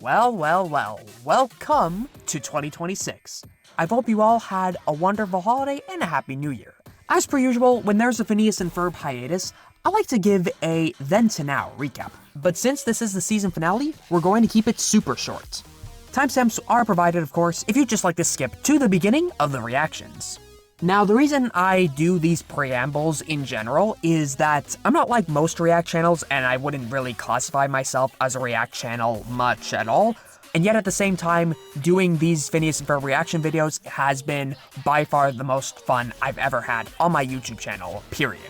Well, welcome to 2026. I hope you all had a wonderful holiday and a happy new year. As per usual, when there's a Phineas and Ferb hiatus, I like to give a then to now recap. But since this is the season finale, we're going to keep it super short. Timestamps are provided, of course, if you'd just like to skip to the beginning of the reactions. Now, the reason I do these preambles in general is that I'm not like most React channels, and I wouldn't really classify myself as a React channel much at all. And yet at the same time, doing these Phineas and Ferb reaction videos has been by far the most fun I've ever had on my YouTube channel, period.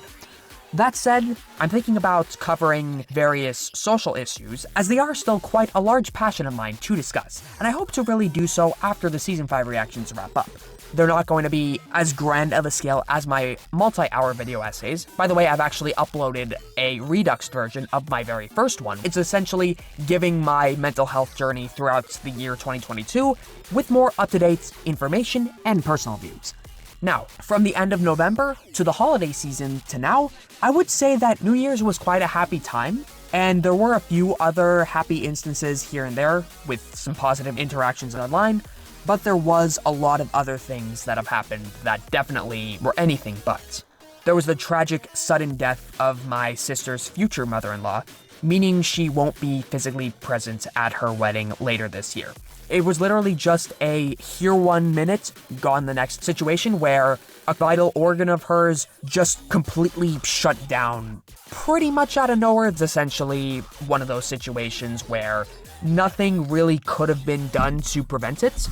That said, I'm thinking about covering various social issues, as they are still quite a large passion of mine to discuss, and I hope to really do so after the Season 5 reactions wrap up. They're not going to be as grand of a scale as my multi-hour video essays. By the way, I've actually uploaded a Redux version of my very first one. It's essentially giving my mental health journey throughout the year 2022 with more up-to-date information and personal views. Now, from the end of November to the holiday season to now, I would say that New Year's was quite a happy time, and there were a few other happy instances here and there with some positive interactions online, but there was a lot of other things that have happened that definitely were anything but. There was the tragic sudden death of my sister's future mother-in-law, meaning she won't be physically present at her wedding later this year. It was literally just a here 1 minute, gone the next situation where a vital organ of hers just completely shut down pretty much out of nowhere. It's essentially one of those situations where nothing really could have been done to prevent it.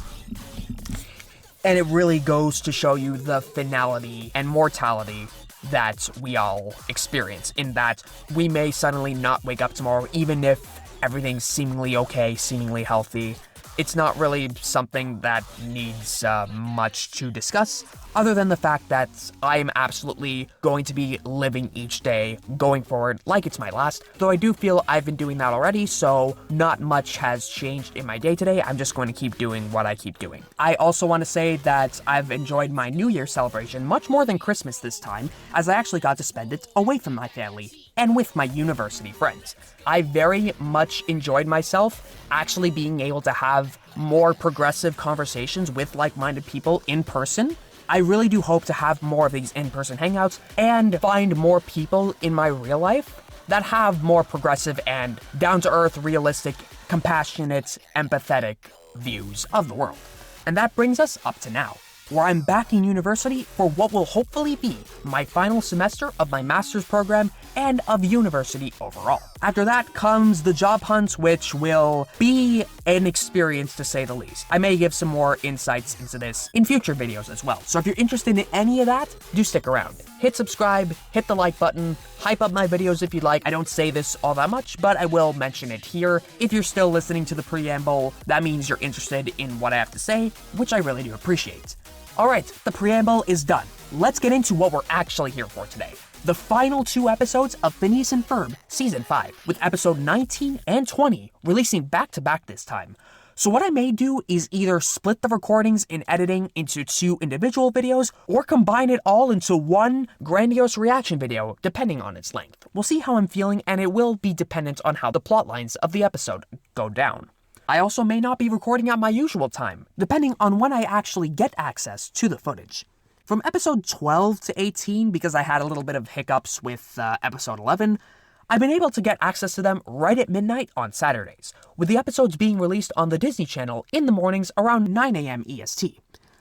And it really goes to show you the finality and mortality that we all experience, in that we may suddenly not wake up tomorrow, even if everything's seemingly okay, seemingly healthy. It's not really something that needs much to discuss, other than the fact that I am absolutely going to be living each day going forward like it's my last, though I do feel I've been doing that already, so not much has changed in my day-to-day. I'm just going to keep doing what I keep doing. I also want to say that I've enjoyed my New Year celebration much more than Christmas this time, as I actually got to spend it away from my family and with my university friends. I very much enjoyed myself actually being able to have more progressive conversations with like-minded people in person. I really do hope to have more of these in-person hangouts and find more people in my real life that have more progressive and down-to-earth, realistic, compassionate, empathetic views of the world. And that brings us up to now, where I'm back in university for what will hopefully be my final semester of my master's program and of university overall. After that comes the job hunt, which will be an experience to say the least. I may give some more insights into this in future videos as well, so if you're interested in any of that, do stick around. Hit subscribe, hit the like button, hype up my videos if you'd like. I don't say this all that much, but I will mention it here. If you're still listening to the preamble, that means you're interested in what I have to say, which I really do appreciate. Alright, the preamble is done. Let's get into what we're actually here for today. The final 2 episodes of Phineas and Ferb Season 5, with episode 19 and 20 releasing back-to-back this time. So what I may do is either split the recordings in editing into 2 individual videos, or combine it all into one grandiose reaction video, depending on its length. We'll see how I'm feeling, and it will be dependent on how the plot lines of the episode go down. I also may not be recording at my usual time, depending on when I actually get access to the footage. From episode 12 to 18, because I had a little bit of hiccups with episode 11, I've been able to get access to them right at midnight on Saturdays, with the episodes being released on the Disney Channel in the mornings around 9 a.m. EST.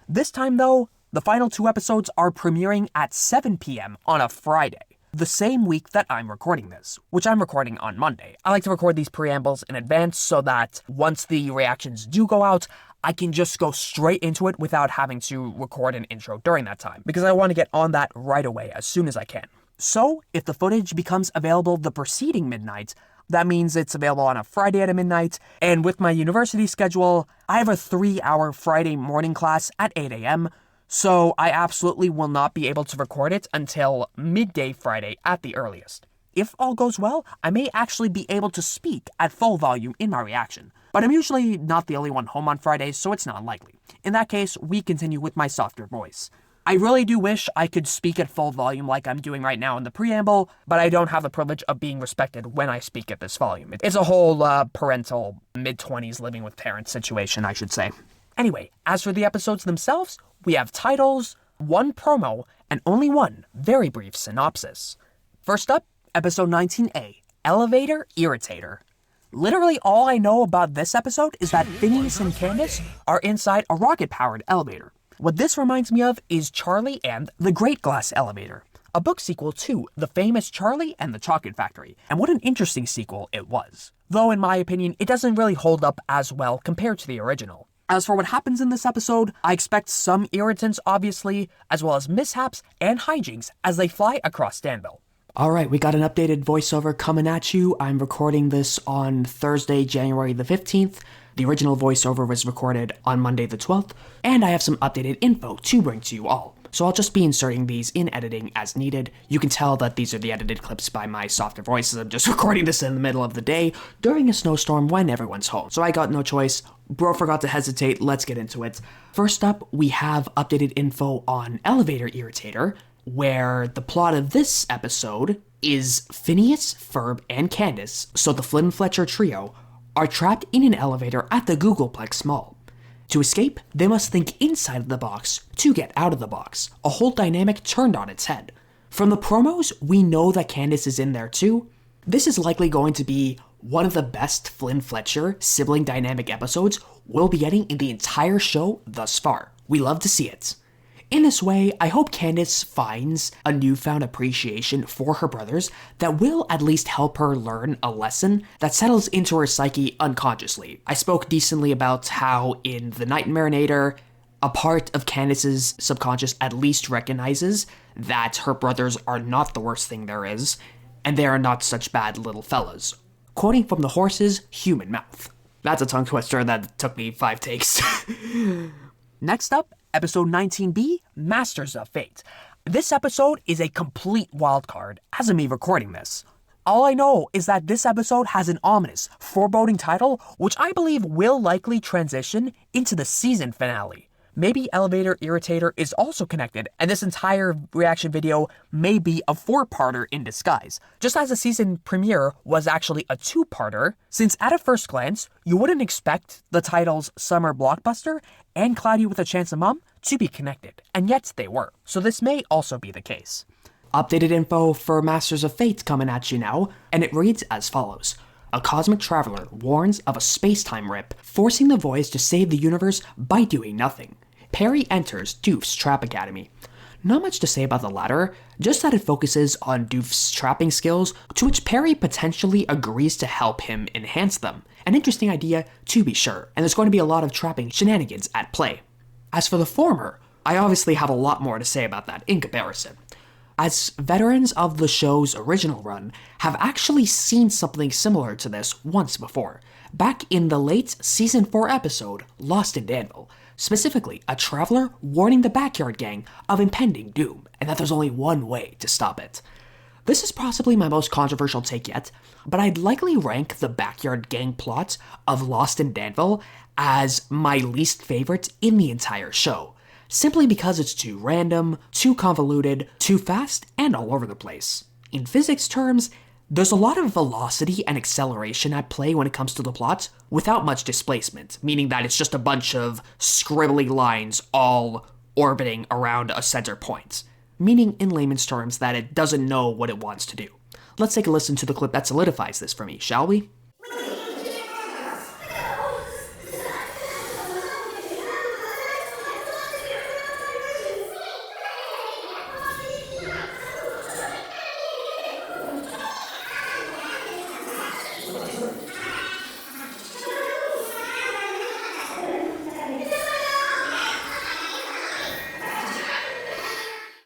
This time though, the final 2 episodes are premiering at 7 p.m. on a Friday, the same week that I'm recording this, which I'm recording on Monday. I like to record these preambles in advance so that once the reactions do go out, I can just go straight into it without having to record an intro during that time, because I want to get on that right away as soon as I can. So, if the footage becomes available the preceding midnight, that means it's available on a Friday at midnight, and with my university schedule, I have a 3-hour Friday morning class at 8 a.m., so I absolutely will not be able to record it until midday Friday at the earliest. If all goes well, I may actually be able to speak at full volume in my reaction, but I'm usually not the only one home on Fridays, so it's not likely. In that case, we continue with my softer voice. I really do wish I could speak at full volume like I'm doing right now in the preamble, but I don't have the privilege of being respected when I speak at this volume. It's a whole parental mid-20s living with parents situation, I should say. Anyway, as for the episodes themselves, we have titles, one promo, and only one very brief synopsis. First up, episode 19A, Elevator, Irritator. Literally all I know about this episode is that Phineas and Candace are inside a rocket-powered elevator. What this reminds me of is Charlie and the Great Glass Elevator, a book sequel to the famous Charlie and the Chocolate Factory, and what an interesting sequel it was. Though in my opinion, it doesn't really hold up as well compared to the original. As for what happens in this episode, I expect some irritants obviously, as well as mishaps and hijinks as they fly across Danville. Alright, we got an updated voiceover coming at you. I'm recording this on Thursday, January the 15th. The original voiceover was recorded on Monday the 12th, and I have some updated info to bring to you all. So I'll just be inserting these in editing as needed. You can tell that these are the edited clips by my softer voice, as I'm just recording this in the middle of the day during a snowstorm when everyone's home. So I got no choice. Bro forgot to hesitate. Let's get into it. First up, we have updated info on Elevator Irritator, where the plot of this episode is Phineas, Ferb, and Candace, so the Flynn Fletcher trio, are trapped in an elevator at the Googleplex Mall. To escape, they must think inside of the box to get out of the box, a whole dynamic turned on its head. From the promos, we know that Candace is in there too. This is likely going to be one of the best Flynn Fletcher sibling dynamic episodes we'll be getting in the entire show thus far. We love to see it. In this way, I hope Candace finds a newfound appreciation for her brothers that will at least help her learn a lesson that settles into her psyche unconsciously. I spoke decently about how in The Night Marinator, a part of Candace's subconscious at least recognizes that her brothers are not the worst thing there is, and they are not such bad little fellas. Quoting from the horse's human mouth. That's a tongue twister that took me 5 takes. Next up, episode 19B, Masters of Fate. This episode is a complete wildcard as of me recording this. All I know is that this episode has an ominous, foreboding title, which I believe will likely transition into the season finale. Maybe Elevator Irritator is also connected, and this entire reaction video may be a 4-parter in disguise, just as the season premiere was actually a 2-parter, since at a first glance, you wouldn't expect the titles Summer Blockbuster and Cloudy with a Chance of Mom to be connected, and yet they were, so this may also be the case. Updated info for Masters of Fate coming at you now, and it reads as follows. A cosmic traveler warns of a space-time rip, forcing the Voyage to save the universe by doing nothing. Perry enters Doof's Trap Academy. Not much to say about the latter, just that it focuses on Doof's trapping skills, to which Perry potentially agrees to help him enhance them. An interesting idea, to be sure, and there's going to be a lot of trapping shenanigans at play. As for the former, I obviously have a lot more to say about that in comparison, as veterans of the show's original run have actually seen something similar to this once before, back in the late Season 4 episode, Lost in Danville. Specifically, a traveler warning the Backyard Gang of impending doom, and that there's only one way to stop it. This is possibly my most controversial take yet, but I'd likely rank the Backyard Gang plot of Lost in Danville as my least favorite in the entire show, simply because it's too random, too convoluted, too fast, and all over the place. In physics terms, there's a lot of velocity and acceleration at play when it comes to the plot, without much displacement, meaning that it's just a bunch of scribbly lines all orbiting around a center point, meaning in layman's terms that it doesn't know what it wants to do. Let's take a listen to the clip that solidifies this for me, shall we?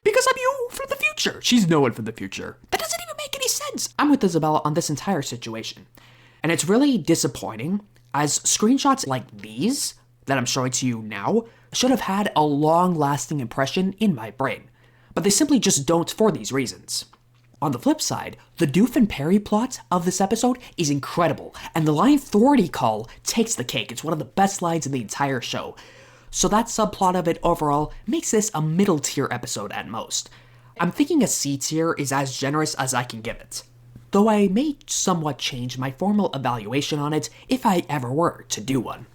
Because I'm you from the future. She's no one from the future. That doesn't even make any sense. I'm with Isabella on this entire situation. And it's really disappointing, as screenshots like these that I'm showing to you now should have had a long-lasting impression in my brain. But they simply just don't for these reasons. On the flip side, the Doof and Perry plot of this episode is incredible, and the line "authority call" takes the cake. It's one of the best lines in the entire show. so that subplot of it overall makes this a middle tier episode at most. I'm thinking a C tier is as generous as I can give it, though I may somewhat change my formal evaluation on it if I ever were to do one.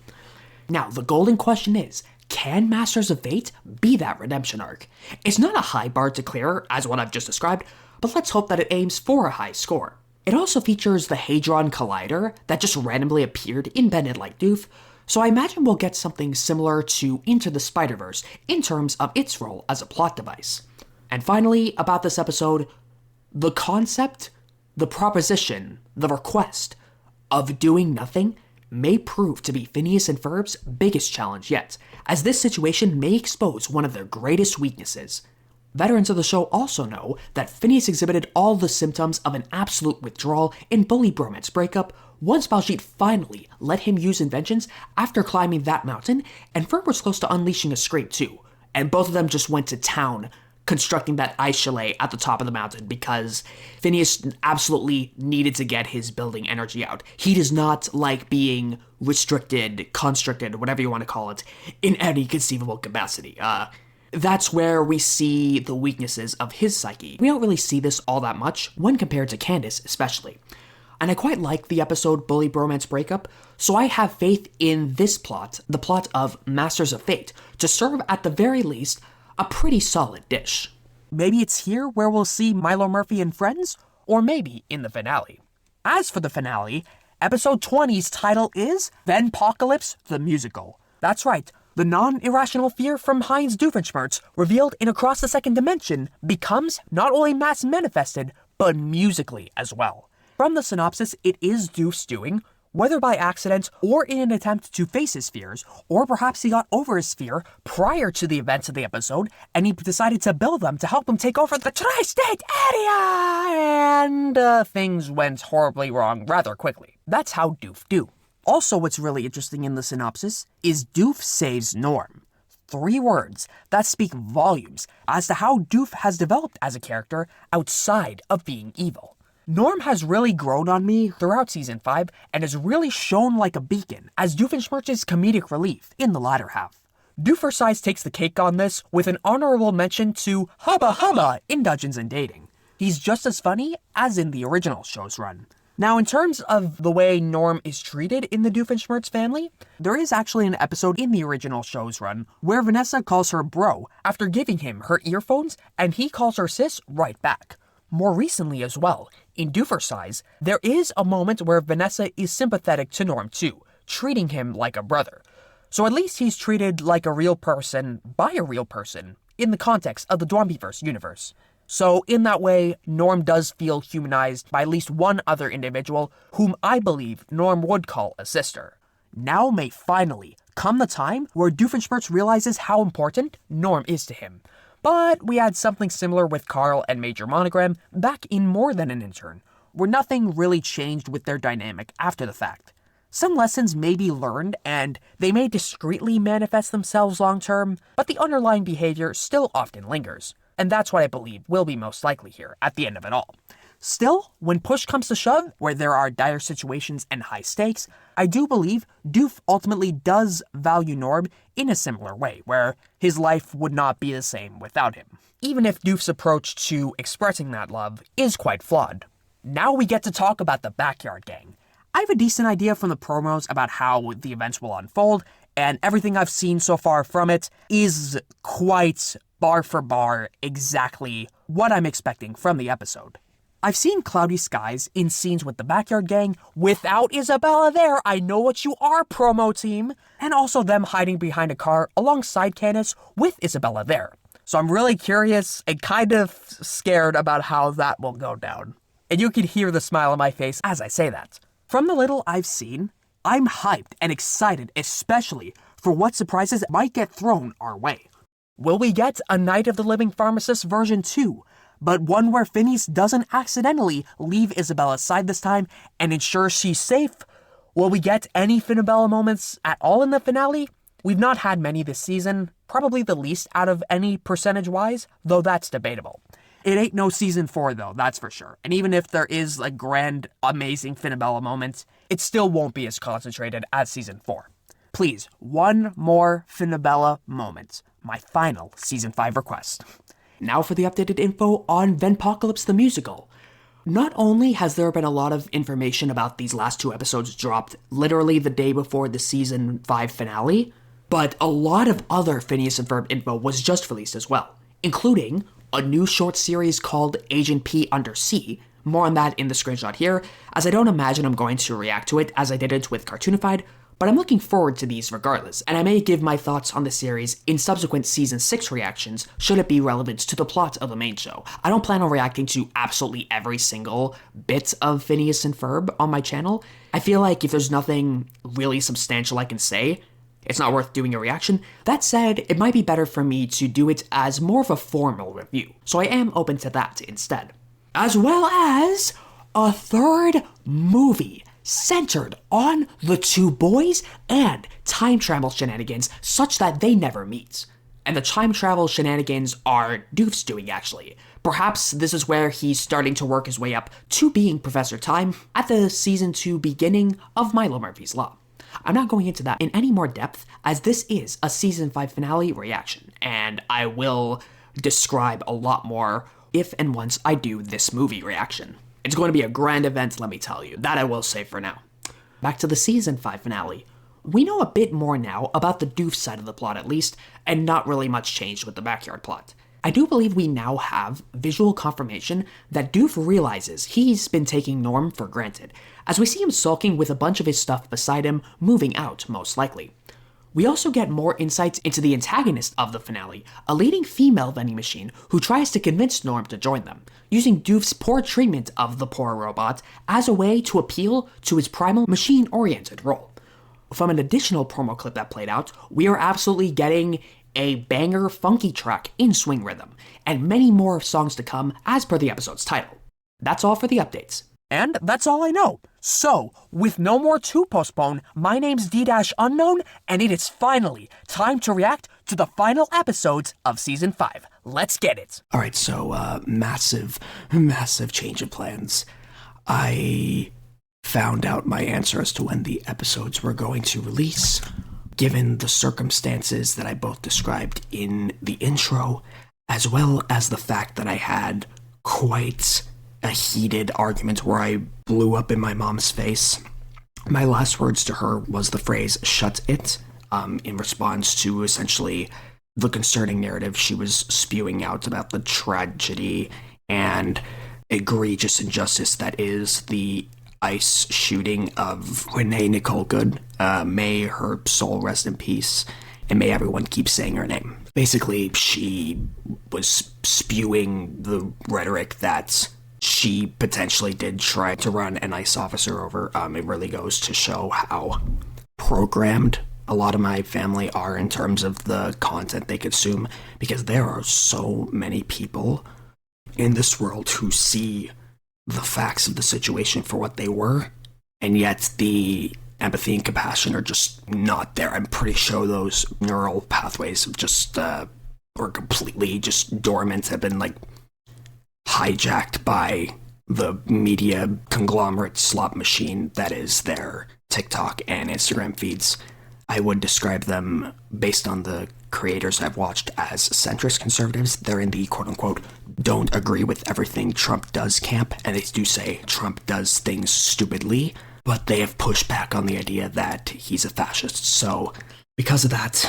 Now, the golden question is, can Masters of Fate be that redemption arc? It's not a high bar to clear, as what I've just described, but let's hope that it aims for a high score. It also features the Hadron Collider that just randomly appeared in Bended Like Doof, so I imagine we'll get something similar to Into the Spider-Verse in terms of its role as a plot device. And finally, about this episode, the concept, the proposition, the request of doing nothing may prove to be Phineas and Ferb's biggest challenge yet, as this situation may expose one of their greatest weaknesses. Veterans of the show also know that Phineas exhibited all the symptoms of an absolute withdrawal in Bully Bromance breakup once Baljeet finally let him use inventions after climbing that mountain, and Ferb was close to unleashing a scream too, and both of them just went to town constructing that ice chalet at the top of the mountain because Phineas absolutely needed to get his building energy out. He does not like being restricted, constricted, whatever you want to call it, in any conceivable capacity. That's where we see the weaknesses of his psyche. We don't really see this all that much when compared to Candace, especially. And I quite like the episode Bully Bromance Breakup, so I have faith in this plot, the plot of Masters of Fate, to serve at the very least a pretty solid dish. Maybe it's here where we'll see Milo Murphy and friends, or maybe in the finale. As for the finale, episode 20's title is Venpocalypse the Musical. That's right, the non-irrational fear from Heinz Doofenshmirtz, revealed in Across the Second Dimension, becomes not only mass manifested, but musically as well. From the synopsis, it is Doof's doing, whether by accident or in an attempt to face his fears, or perhaps he got over his fear prior to the events of the episode, and he decided to build them to help him take over the tri-state area, and things went horribly wrong rather quickly. That's how Doof do. Also, what's really interesting in the synopsis is Doof saves Norm. 3 words that speak volumes as to how Doof has developed as a character outside of being evil. Norm has really grown on me throughout Season 5 and has really shone like a beacon as Doofenshmirtz's comedic relief in the latter half. Doofersize takes the cake on this with an honorable mention to Hubba Hubba in Dungeons & Dating. He's just as funny as in the original show's run. Now, in terms of the way Norm is treated in the Doofenshmirtz family, there is actually an episode in the original show's run where Vanessa calls her bro after giving him her earphones, and he calls her sis right back. More recently as well, in Doofersize, there is a moment where Vanessa is sympathetic to Norm too, treating him like a brother. So at least he's treated like a real person by a real person in the context of the Dwambiverse universe. So in that way, Norm does feel humanized by at least one other individual whom I believe Norm would call a sister. Now may finally come the time where Doofenshmirtz realizes how important Norm is to him. But we had something similar with Carl and Major Monogram back in More Than an Intern, where nothing really changed with their dynamic after the fact. Some lessons may be learned, and they may discreetly manifest themselves long-term, but the underlying behavior still often lingers. And that's what I believe will be most likely here at the end of it all. Still, when push comes to shove, where there are dire situations and high stakes, I do believe Doof ultimately does value Norm in a similar way, where his life would not be the same without him, even if Doof's approach to expressing that love is quite flawed. Now we get to talk about the Backyard Gang. I have a decent idea from the promos about how the events will unfold, and everything I've seen so far from it is quite bar for bar exactly what I'm expecting from the episode. I've seen cloudy skies in scenes with the Backyard Gang without Isabella there. I know what you are, promo team. And also them hiding behind a car alongside Candace with Isabella there. So I'm really curious and kind of scared about how that will go down. And you can hear the smile on my face as I say that. From the little I've seen, I'm hyped and excited, especially for what surprises might get thrown our way. Will we get a Night of the Living Pharmacist version 2? But one where Phineas doesn't accidentally leave Isabella's side this time and ensure she's safe? Will we get any Finnabella moments at all in the finale? We've not had many this season, probably the least out of any percentage-wise, though that's debatable. It ain't no season 4 though, that's for sure. And even if there is a grand, amazing Finnabella moment, it still won't be as concentrated as season 4. Please, one more Finabella moment. My final Season 5 request. Now for the updated info on Venpocalypse the Musical. Not only has there been a lot of information about these last 2 episodes dropped literally the day before the Season 5 finale, but a lot of other Phineas and Ferb info was just released as well, including a new short series called Agent P Undersea. More on that in the screenshot here, as I don't imagine I'm going to react to it as I did it with Cartoonified, but I'm looking forward to these regardless, and I may give my thoughts on the series in subsequent Season 6 reactions should it be relevant to the plot of the main show. I don't plan on reacting to absolutely every single bit of Phineas and Ferb on my channel. I feel like if there's nothing really substantial I can say, it's not worth doing a reaction. That said, it might be better for me to do it as more of a formal review, so I am open to that instead. As well as a third movie centered on the 2 boys and time travel shenanigans such that they never meet. And the time travel shenanigans are Doof's doing, actually. Perhaps this is where he's starting to work his way up to being Professor Time at the Season 2 beginning of Milo Murphy's Law. I'm not going into that in any more depth, as this is a Season 5 finale reaction, and I will describe a lot more if and once I do this movie reaction. It's going to be a grand event, let me tell you. That I will say for now. Back to the Season 5 finale. We know a bit more now about the Doof side of the plot at least, and not really much changed with the backyard plot. I do believe we now have visual confirmation that Doof realizes he's been taking Norm for granted, as we see him sulking with a bunch of his stuff beside him, moving out most likely. We also get more insights into the antagonist of the finale, a leading female vending machine who tries to convince Norm to join them, using Doof's poor treatment of the poor robot as a way to appeal to his primal machine-oriented role. From an additional promo clip that played out, we are absolutely getting a banger funky track in swing rhythm, and many more songs to come as per the episode's title. That's all for the updates. And that's all I know. So, with no more to postpone, my name's D-Unknown, and it is finally time to react to the final episodes of Season 5. Let's get it. Alright, so, massive change of plans. I found out my answer as to when the episodes were going to release, given the circumstances that I both described in the intro, as well as the fact that I had quite a heated argument where I blew up in my mom's face. My last words to her was the phrase, "shut it," in response to essentially the concerning narrative she was spewing out about the tragedy and egregious injustice that is the ICE shooting of Renee Nicole Good. May her soul rest in peace, and may everyone keep saying her name. Basically, she was spewing the rhetoric that she potentially did try to run an ICE officer over. It really goes to show how programmed a lot of my family are in terms of the content they consume, because there are so many people in this world who see the facts of the situation for what they were, and yet the empathy and compassion are just not there. I'm pretty sure those neural pathways have just are completely just dormant, have been like hijacked by the media conglomerate slot machine that is their TikTok and Instagram feeds. I would describe them, based on the creators I've watched, as centrist conservatives. They're in the quote-unquote don't agree with everything Trump does camp, and they do say Trump does things stupidly, but they have pushed back on the idea that he's a fascist. So because of that,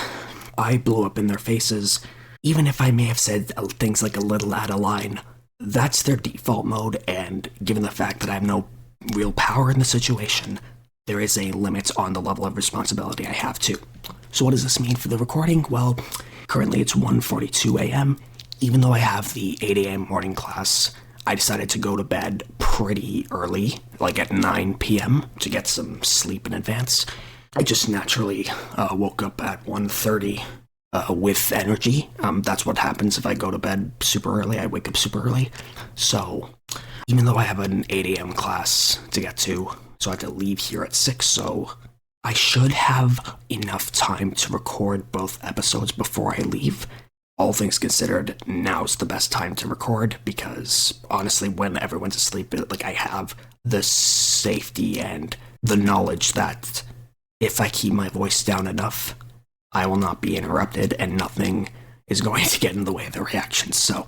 I blew up in their faces. Even if I may have said things like a little out of line, that's their default mode, and given the fact that I have no real power in the situation, there is a limit on the level of responsibility I have too. So what does this mean for the recording? Well, currently it's 1:42 a.m. Even though I have the 8 a.m. morning class, I decided to go to bed pretty early, like at 9 p.m., to get some sleep in advance. I just naturally woke up at 1:30 with energy. That's what happens if I go to bed super early. I wake up super early. So even though I have an 8 a.m. class to get to, so I have to leave here at 6, so I should have enough time to record both episodes before I leave. All things considered, now's the best time to record, because honestly, when everyone's asleep, like, I have the safety and the knowledge that if I keep my voice down enough, I will not be interrupted and nothing is going to get in the way of the reactions. So,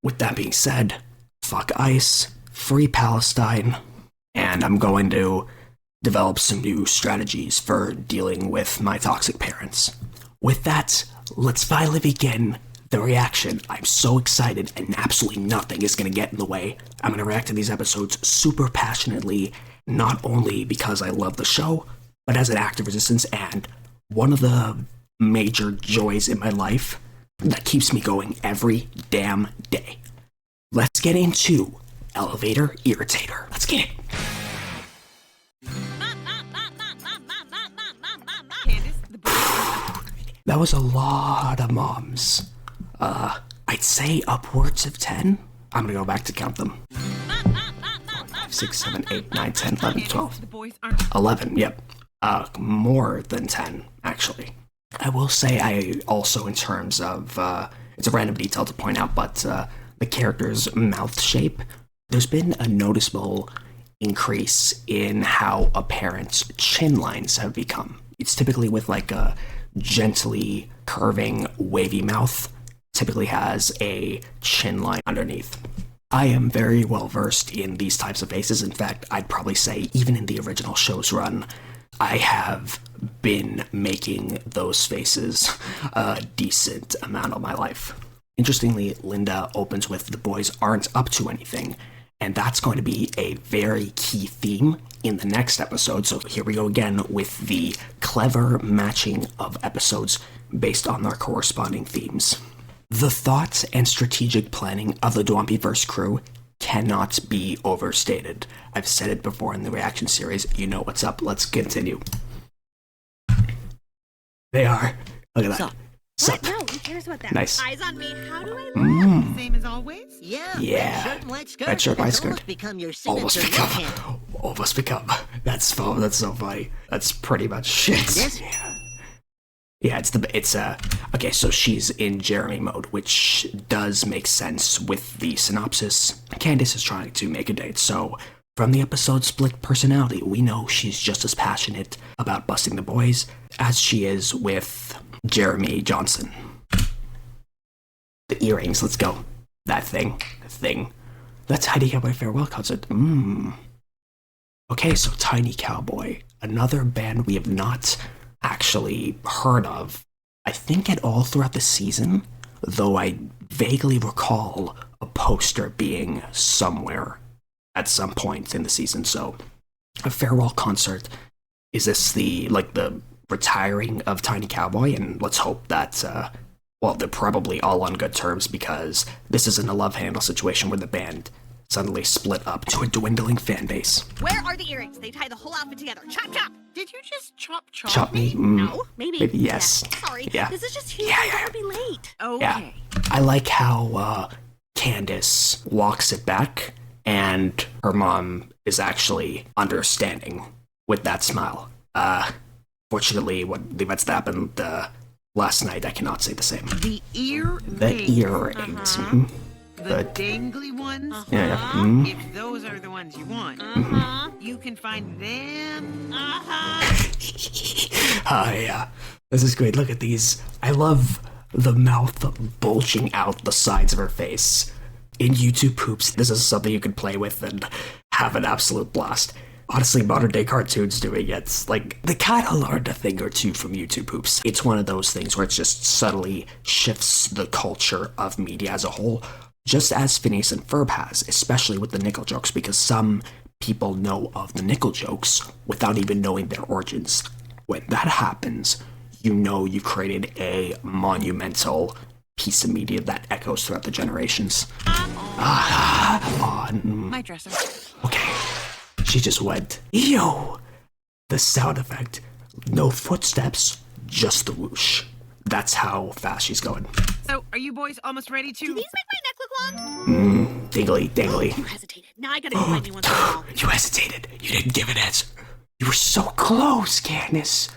with that being said, fuck ICE, free Palestine, and I'm going to develop some new strategies for dealing with my toxic parents. With that, let's finally begin the reaction. I'm so excited and absolutely nothing is going to get in the way. I'm going to react to these episodes super passionately, not only because I love the show, but as an act of resistance and one of the major joys in my life that keeps me going every damn day. Let's get into Elevator Irritator. Let's get it. That was a lot of moms. I'd say upwards of 10. I'm gonna go back to count them. 5, 6, 7, 8, 9, 10, 11, 12. 11, yep. More than 10, actually. I will say I also, in terms of, it's a random detail to point out, but the character's mouth shape, there's been a noticeable increase in how a parent's chin lines have become. It's typically with like a gently curving, wavy mouth, typically has a chin line underneath. I am very well versed in these types of faces. In fact, I'd probably say even in the original show's run, I have been making those faces a decent amount of my life. Interestingly, Linda opens with "the boys aren't up to anything," and that's going to be a very key theme in the next episode. So here we go again with the clever matching of episodes based on their corresponding themes. The thought and strategic planning of the Dwampiverse crew cannot be overstated. I've said it before in the reaction series. You know what's up. Let's continue. They are. Look at that. What? No, who cares about that? Nice. Eyes on me. How do I look? Same as always? Yeah. Red shirt, white skirt. Almost become your Almost signature become. look handle. Almost become. That's so funny. That's pretty much it. This? Yeah, okay, so she's in Jeremy mode, which does make sense with the synopsis. Candace is trying to make a date, so from the episode's split personality, we know she's just as passionate about busting the boys as she is with Jeremy Johnson. The earrings, let's go. That thing. The Tiny Cowboy farewell concert. Okay, so Tiny Cowboy, another band we have not actually heard of, I think, at all throughout the season, though I vaguely recall a poster being somewhere at some point in the season. So a farewell concert. Is this the retiring of Tiny Cowboy? And let's hope that they're probably all on good terms, because this isn't a love handle situation where the band suddenly split up to a dwindling fan base. Where are the earrings? They tie the whole outfit together. Chop, chop. Did you just chop Chop me? No, maybe yes. Yeah. Sorry. Yeah. This is just huge. Yeah. I'm gonna be late. Okay. Yeah. I like how Candace walks it back, and her mom is actually understanding with that smile. Fortunately, what the events that happened last night, I cannot say the same. The earrings. The earrings. The dangly ones? Yeah. If those are the ones you want, you can find them. Yeah. This is great. Look at these. I love the mouth bulging out the sides of her face. In YouTube poops, this is something you can play with and have an absolute blast. Honestly, modern day cartoons doing it, they kind of learned a thing or two from YouTube poops. It's one of those things where it just subtly shifts the culture of media as a whole, just as Phineas and Ferb has, especially with the nickel jokes, because some people know of the nickel jokes without even knowing their origins. When that happens, you know you've created a monumental piece of media that echoes throughout the generations. My dresser. Okay, she just went, ew! The sound effect. No footsteps, just the whoosh. That's how fast she's going. So, are you boys almost ready to... Do these make my neck look long? Dingly. You hesitated. Now I gotta find me once in a while. You hesitated. You didn't give an answer. You were so close, Candace.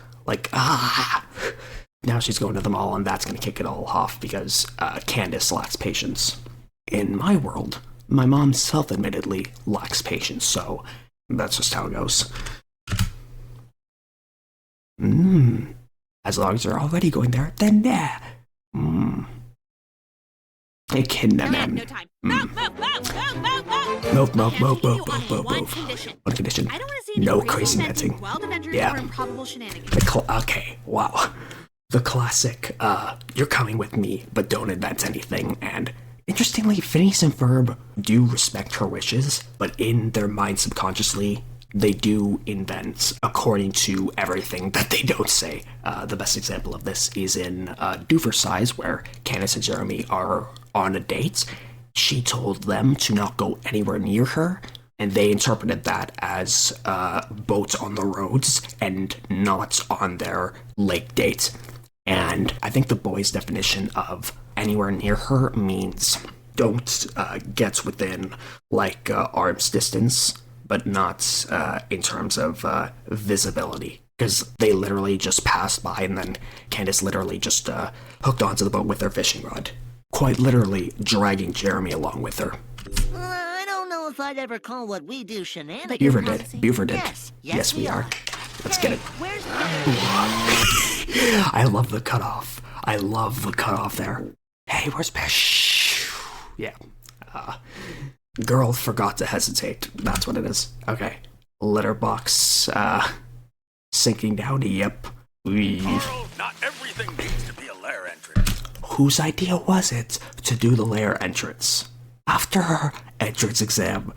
Now she's going to them all, and that's going to kick it all off because Candace lacks patience. In my world, my mom self-admittedly lacks patience, so that's just how it goes. As long as you're already going there, then yeah. No time. Move. One condition. I don't want to see any No crazy crazy inventing, dancing. wild adventures, Yeah. or improbable shenanigans. Okay, wow. The classic, you're coming with me, but don't invent anything. And interestingly, Phineas and Ferb do respect her wishes, but in their mind subconsciously, they do invent according to everything that they don't say. The best example of this is in Dooversize, where Candace and Jeremy are on a date. She told them to not go anywhere near her, and they interpreted that as boats on the roads and not on their lake date. And I think the boys' definition of anywhere near her means don't get within, like, arm's distance, but not in terms of visibility. Because they literally just passed by, and then Candace literally just hooked onto the boat with her fishing rod. Quite literally dragging Jeremy along with her. I don't know if I'd ever call what we do shenanigans. Buford did. Yes, we are. Let's get it. Where's I love the cutoff. I love the cutoff there. Hey, where's Pesh? Yeah. Girl forgot to hesitate. That's what it is. Okay. Litter box, sinking down. Yep. Not everything needs to be a lair entrance. Whose idea was it to do the lair entrance? After her entrance exam,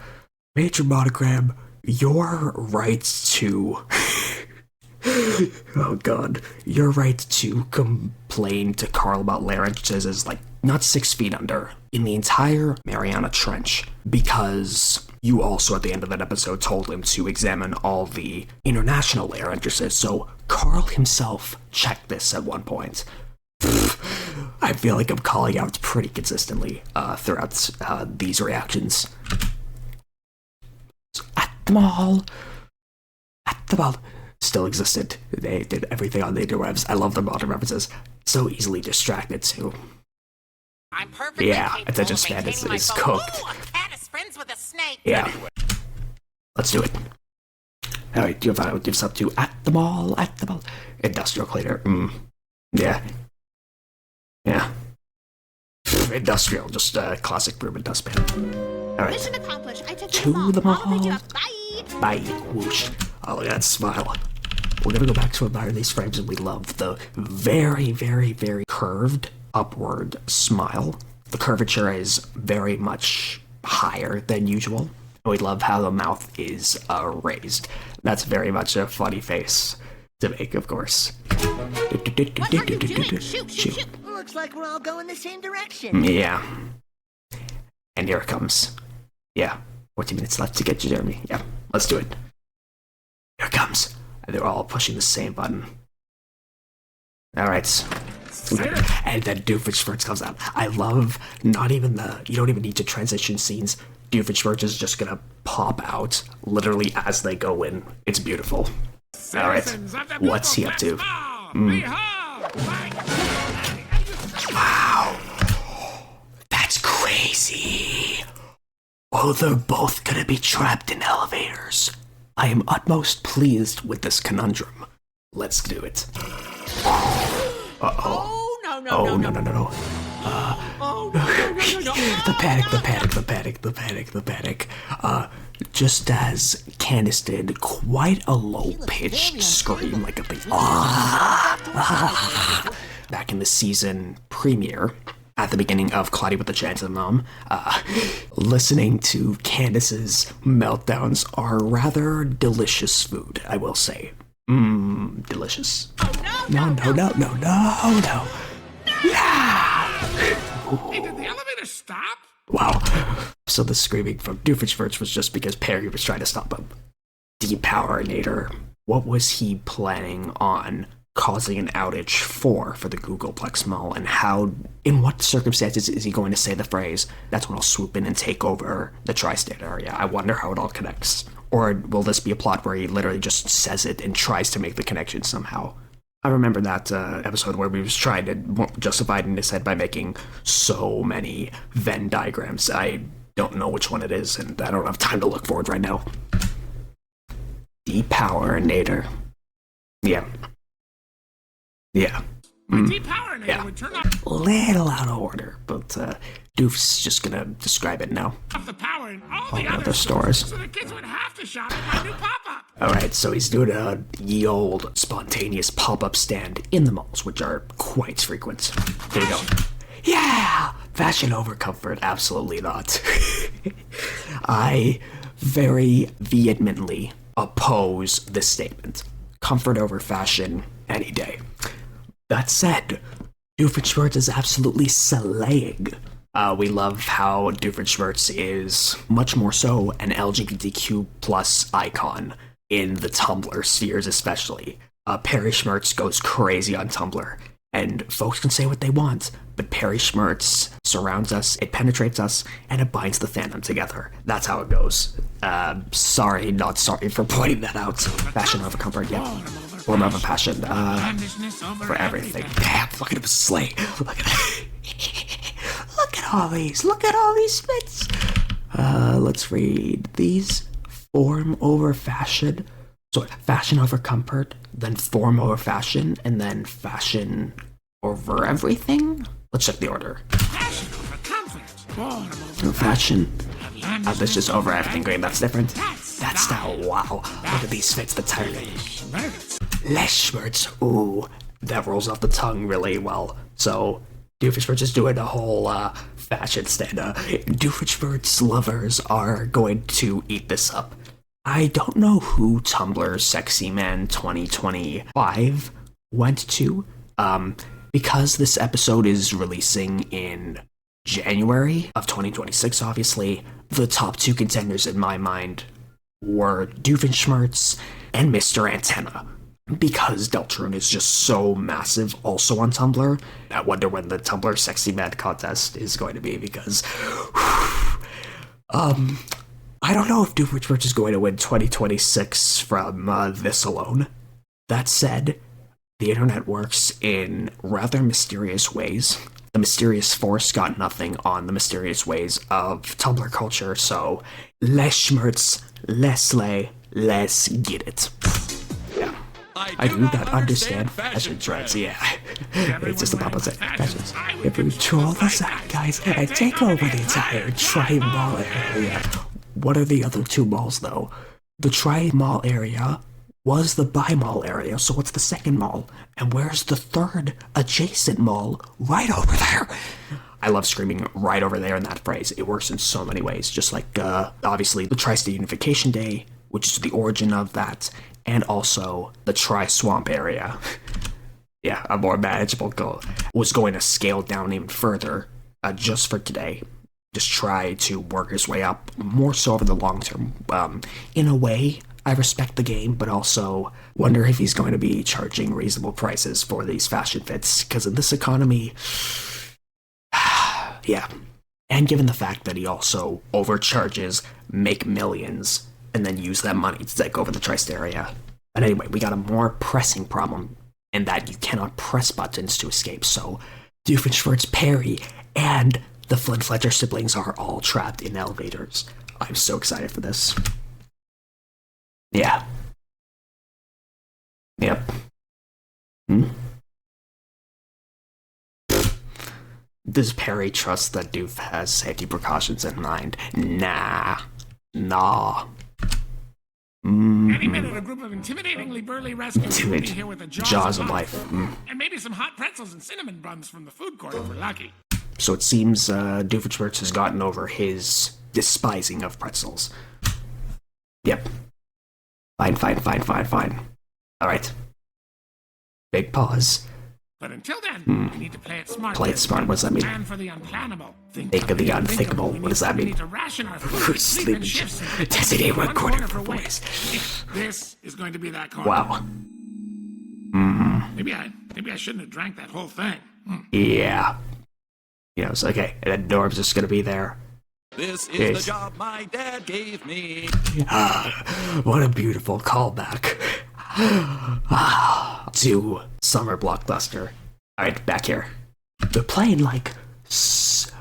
Major Monogram, your right to... oh god. Your right to complain to Carl about lair entrances is, like, not 6 feet under in the entire Mariana Trench, because you also at the end of that episode told him to examine all the international lair entrances, so Carl himself checked this at one point. I feel like I'm calling out pretty consistently throughout these reactions. At the mall still existed. They did everything on the interwebs. I love the modern references. So easily distracted too. I'm perfectly attention span is cooked. Ooh, a cat is friends with a snake. Yeah. Let's do it. Alright, do you have gives up to at the mall. Industrial cleaner. Yeah. Industrial, just classic broom and dustpan. Alright. Mission accomplished. I took To you the I'll pick you mall. up. Bye. Bye. Whoosh. Oh, look at that smile. We're gonna go back to admire these frames, and we love the very, very, very curved upward smile. The curvature is very much higher than usual. And we love how the mouth is raised. That's very much a funny face to make, of course. What are you doing? Shoot. Looks like we're all going the same direction. Yeah. And here it comes. Yeah. 14 minutes left to get to Jeremy. Yeah. Let's do it. Here it comes. And they're all pushing the same button. Alright. And then Doofenshmirtz comes out. I love not even you don't even need to transition scenes. Doofenshmirtz is just gonna pop out literally as they go in. It's beautiful. Alright. What's he up to? Wow. That's crazy. Oh, they're both gonna be trapped in elevators. I am utmost pleased with this conundrum. Let's do it. Uh-oh. Oh, no. Oh, no. Oh, no. The panic. Just as Candace did, quite a low-pitched scream, like a big back in the season premiere, at the beginning of Cloudy with a Chance of Mom, listening to Candace's meltdowns are rather delicious food, I will say. Delicious. No. Hey, did the elevator stop? Wow. So the screaming from Doofenshmirtz was just because Perry was trying to stop him. Depowerator. What was he planning on causing an outage for the Googleplex Mall, and in what circumstances is he going to say the phrase, that's when I'll swoop in and take over the tri-state area? I wonder how it all connects. Or will this be a plot where he literally just says it and tries to make the connection somehow? I remember that episode where we was trying to justify it in his head by making so many Venn diagrams. I don't know which one it is, and I don't have time to look for it right now. Depowerator. Yeah. Yeah. My depowerator would turn off Little out of order, but Doof's just gonna describe it now. the power in all All the other stores. so the kids would have to shop at my new pop-up. Alright, so he's doing a ye old spontaneous pop-up stand in the malls, which are quite frequent. There you go. Yeah! Fashion over comfort, absolutely not. I very vehemently oppose this statement. Comfort over fashion any day. That said, Doofenshmirtz is absolutely slaying. We love how Doofenshmirtz is much more so an LGBTQ plus icon in the Tumblr spheres especially. Perry Schmertz goes crazy on Tumblr, and folks can say what they want, but Perry Schmertz surrounds us, it penetrates us, and it binds the fandom together. That's how it goes. Sorry, not sorry for pointing that out. Fashion over comfort, yeah. Form over passion, for everything. Damn, look at him slay. Look at all these. Look at all these fits. Let's read these. Form over fashion. So fashion over comfort, then form over fashion, and then fashion over everything? Let's check the order. Fashion over comfort. Fashion. That's just over everything. Great, that's different. That style, wow. Look at these fits, the timing. Les Schmertz, ooh. That rolls off the tongue really well. So, Doofenshmirtz is doing a whole fashion stand. Doofenshmirtz lovers are going to eat this up. I don't know who Tumblr's Sexy Man 2025 went to, because this episode is releasing in January of 2026, obviously. The top two contenders in my mind were Doofenshmirtz and Mr. Antenna. Because Deltarune is just so massive also on Tumblr, I wonder when the Tumblr Sexy Man contest is going to be, because I don't know if Doofenshmirtz is going to win 2026 from this alone. That said, the internet works in rather mysterious ways. The mysterious force got nothing on the mysterious ways of Tumblr culture, so les Schmertz, les slay, let's get it. Yeah. I do not understand fashion trends, yeah. It's just the opposite. Fashions. If we control the zeitgeist and take over the entire tri-mall area. What are the other two malls, though? The tri-mall area was the bi-mall area, so what's the second mall? And where's the third adjacent mall? Right over there! I love screaming right over there in that phrase. It works in so many ways, just like, obviously, the Tri-State Unification Day, which is the origin of that, and also the Tri-Swamp area. Yeah, a more manageable goal. Was going to scale down even further, just for today. Just try to work his way up, more so over the long term. In a way, I respect the game, but also wonder if he's going to be charging reasonable prices for these fashion fits, because in this economy, yeah. And given the fact that he also overcharges, make millions, and then use that money to take over the tri-state area. But anyway, we got a more pressing problem, in that you cannot press buttons to escape, so Doofenshmirtz, Perry, and the Flynn Fletcher siblings are all trapped in elevators. I'm so excited for this. Yeah. Yep. Does Perry trust that Doof has safety precautions in mind? Nah. Any minute, a group of intimidatingly burly rescuers will be here with the Jaws of life. And maybe some hot pretzels and cinnamon buns from the food court if we're lucky. So it seems Doofenshmirtz has gotten over his despising of pretzels. Yep. Fine. Alright. Big pause. But until then, we need to play it smart. Play it smart, what does that mean? Plan for the unplannable. Think of the unthinkable, what does that mean? We need to ration our food, sleep and shifts. Designate one corner for boys. This is going to be that corner. Wow. Maybe I shouldn't have drank that whole thing. Yeah. You know, it's okay. And then Norm's just gonna be there. This is the job my dad gave me. What a beautiful callback. To Summer Blockbuster. Alright, back here. They're playing like...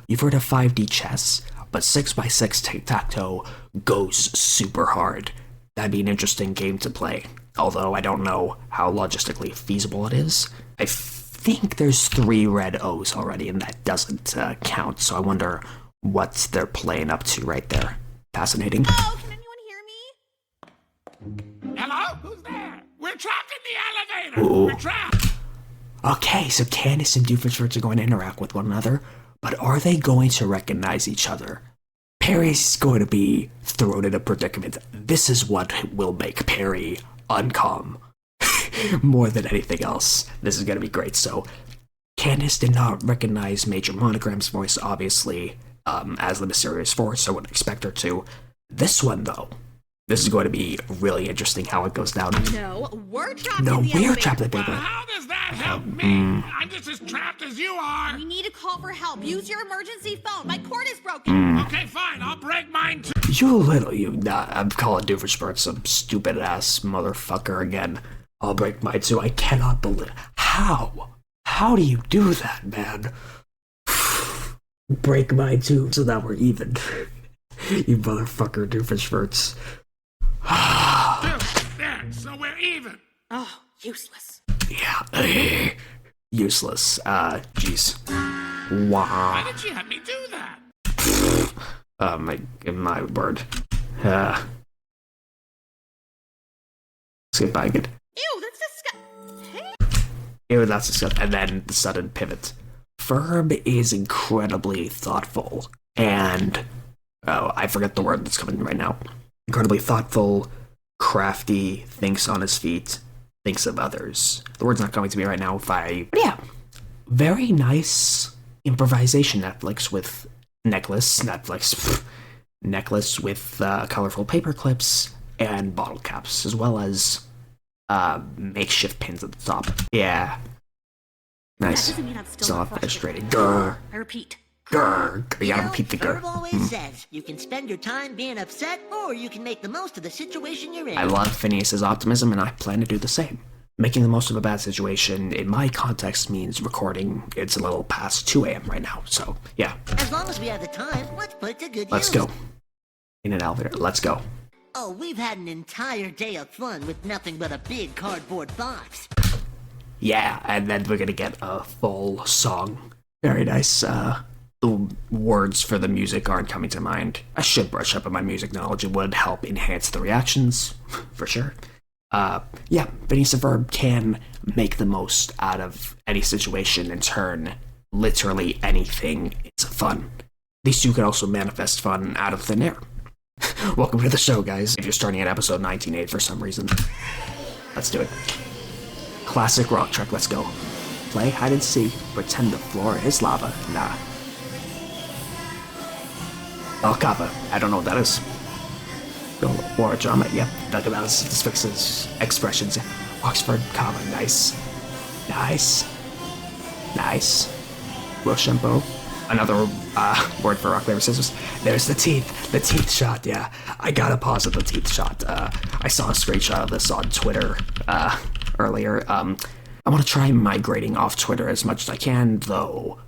You've heard of 5D chess, but 6x6 tic-tac-toe goes super hard. That'd be an interesting game to play. Although I don't know how logistically feasible it is. I think there's 3 red O's already, and that doesn't count, so I wonder what they're playing up to right there. Fascinating. Oh, can anyone hear me? Hello? Who's there? We're trapped in the elevator. Ooh. We're trapped. Okay, so Candace and Doofenshmirtz are going to interact with one another, but are they going to recognize each other? Perry's going to be thrown in a predicament. This is what will make Perry uncalm. More than anything else. This is going to be great. So, Candace did not recognize Major Monogram's voice, obviously, as the mysterious force. I wouldn't expect her to. This one, though, this is going to be really interesting how it goes down. No, we're trapped No, in the we're elevator. trapped in the Well, paper. how does that help me? I'm just as trapped as you are. We need to call for help. Use your emergency phone. My cord is broken. Okay, fine. I'll break mine too. I'm calling Doofenshmirtz some stupid ass motherfucker again. I'll break mine too. I cannot believe. How? How do you do that, man? Break mine too, so that we're even. You motherfucker, Doofenshmirtz. There, so we're even. Oh, useless. Yeah, useless. Jeez. Why Wow. did she have me do that? My word. Let's get back it. Ew, that's disgusting. Ew, that's disgusting. And then the sudden pivot. Ferb is incredibly thoughtful and, oh, I forget the word that's coming right now. Incredibly thoughtful, crafty, thinks on his feet, thinks of others. The word's not coming to me right now. But yeah, very nice improvisation Netflix with necklace with colorful paper clips and bottle caps, as well as makeshift pins at the top. Yeah. Nice. That doesn't mean I'm still Still not not finished frustrated. rating. Grr. I repeat. Grr. You gotta repeat the Ferb grr. always says you can spend your time being upset, or you can make the most of the situation you're in. I love Phineas's optimism, and I plan to do the same. Making the most of a bad situation, in my context, means recording. It's a little past 2 a.m. right now, so yeah. As long as we have the time, let's put it to good Let's use. go. In an elevator. Let's go. Oh, we've had an entire day of fun with nothing but a big cardboard box. Yeah, and then we're gonna get a full song. Very nice. The words for the music aren't coming to mind. I should brush up on my music knowledge. It would help enhance the reactions, for sure. Yeah, Phineas and Ferb can make the most out of any situation and turn literally anything into fun. These two can also manifest fun out of thin air. Welcome to the show, guys. If you're starting at episode 19.8 for some reason, let's do it. Classic rock track, let's go. Play hide and seek, pretend the floor is lava. Nah. El Cava, I don't know what that is. War drama, yep. Look at those fixes, expressions. Oxford comma, nice. Nice. Nice. Rochambeau. Another word for rock, paper, scissors. There's the teeth shot, yeah. I gotta pause at the teeth shot. I saw a screenshot of this on Twitter earlier. I want to try migrating off Twitter as much as I can, though,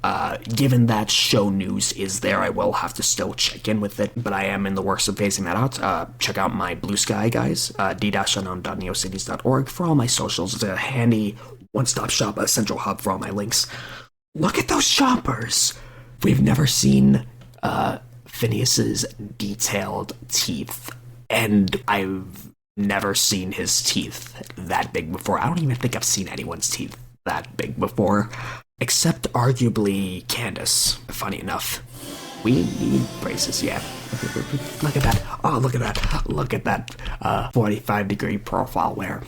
given that show news is there, I will have to still check in with it, but I am in the works of phasing that out. Check out my Blue Sky, guys, d-unknown.neocities.org for all my socials. It's a handy one-stop shop, a central hub for all my links. Look at those choppers! We've never seen Phineas's detailed teeth, and I've never seen his teeth that big before. I don't even think I've seen anyone's teeth that big before, except arguably Candace. Funny enough. We need braces, yeah. Look at that. Oh, look at that. Look at that 45-degree profile where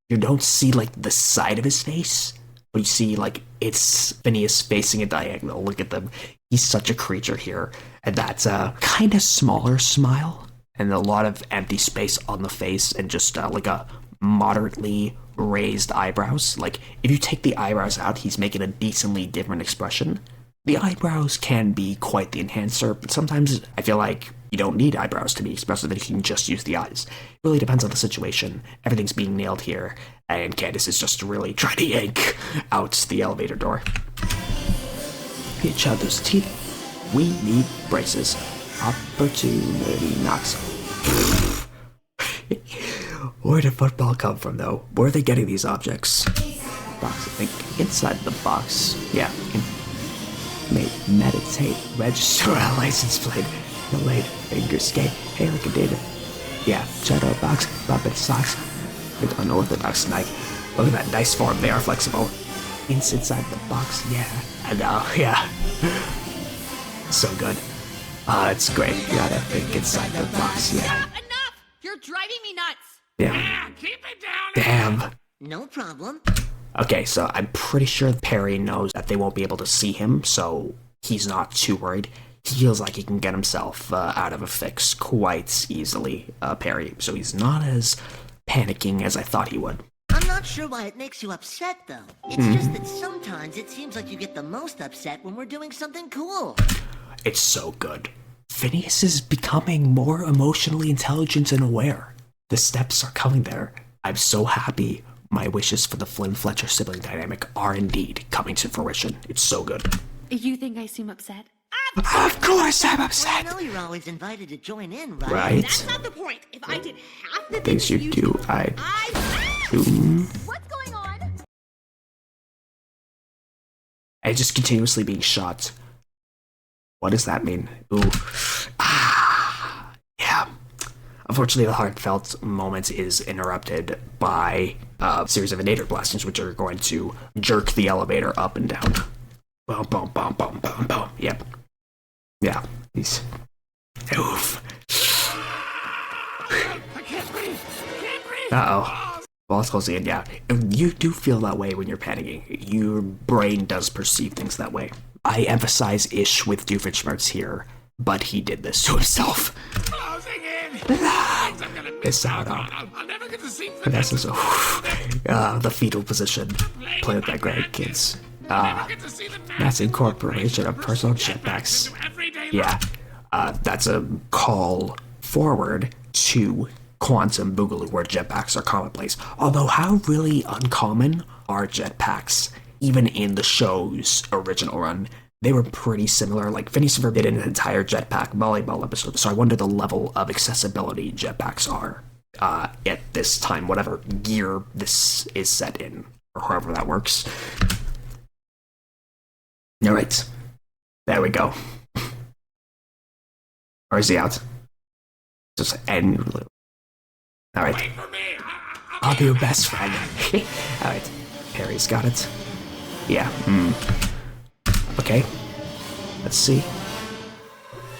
you don't see, like, the side of his face, but you see, like, it's Phineas facing a diagonal. Look at them. He's such a creature here. And that's a kind of smaller smile and a lot of empty space on the face and just like a moderately raised eyebrows. Like, if you take the eyebrows out, he's making a decently different expression. The eyebrows can be quite the enhancer, but sometimes I feel like you don't need eyebrows to be expressive and you can just use the eyes. It really depends on the situation. Everything's being nailed here, and Candace is just really trying to yank out the elevator door. Each other's teeth. We need braces. Opportunity knocks. Where did football come from, though? Where are they getting these objects? box, I think. Inside the box. Yeah. Meditate. Register a license plate. Delayed. Finger skate. Hey, like a data. Yeah. Shadow box. Puppet socks. With unorthodox Nike. Look at that nice form. They are flexible. Inside the box. Yeah. I know. Yeah. So good. It's great. You gotta think inside the box. Yeah. Stop! Enough! You're driving me nuts! Yeah. Keep it down. Damn. No problem. Okay, so I'm pretty sure Perry knows that they won't be able to see him, so he's not too worried. He feels like he can get himself out of a fix quite easily, Perry, so he's not as panicking as I thought he would. I'm not sure why it makes you upset, though. It's just that sometimes it seems like you get the most upset when we're doing something cool. It's so good. Phineas is becoming more emotionally intelligent and aware. The steps are coming there. I'm so happy. My wishes for the Flynn-Fletcher sibling dynamic are indeed coming to fruition. It's so good. You think I seem upset? Of course I'm Well, I upset! know you're always invited to join in, right? Right? That's not the point. If I did half the Things you do, I do. What's going on? And just continuously being shot. What does that mean? Ooh. Yeah. Unfortunately, the heartfelt moment is interrupted by a series of Irritator blastings, which are going to jerk the elevator up and down. Boom, boom, boom, boom, boom, boom. Yep. Yeah. He's... Oof. I can't breathe. I can't breathe. Uh-oh. Well, it's closing in, yeah. You do feel that way when you're panicking. Your brain does perceive things that way. I emphasize ish with Doofenshmirtz here, but he did this to himself. Closing in. I'm gonna miss out on. I'll never get to see Vanessa's the fetal position. Play with that grandkids. That's incorporation of personal jetpacks. Yeah, that's a call forward to Quantum Boogaloo, where jetpacks are commonplace. Although, how really uncommon are jetpacks? Even in the show's original run, they were pretty similar. Like, Phineas and Ferb did an entire jetpack volleyball episode, so I wonder the level of accessibility jetpacks are at this time, whatever year this is set in, or however that works. Alright. There we go. Or is he out? Just end. Alright. Wait for me. I'll be your best friend. Alright. Harry's got it. Yeah. Okay. Let's see.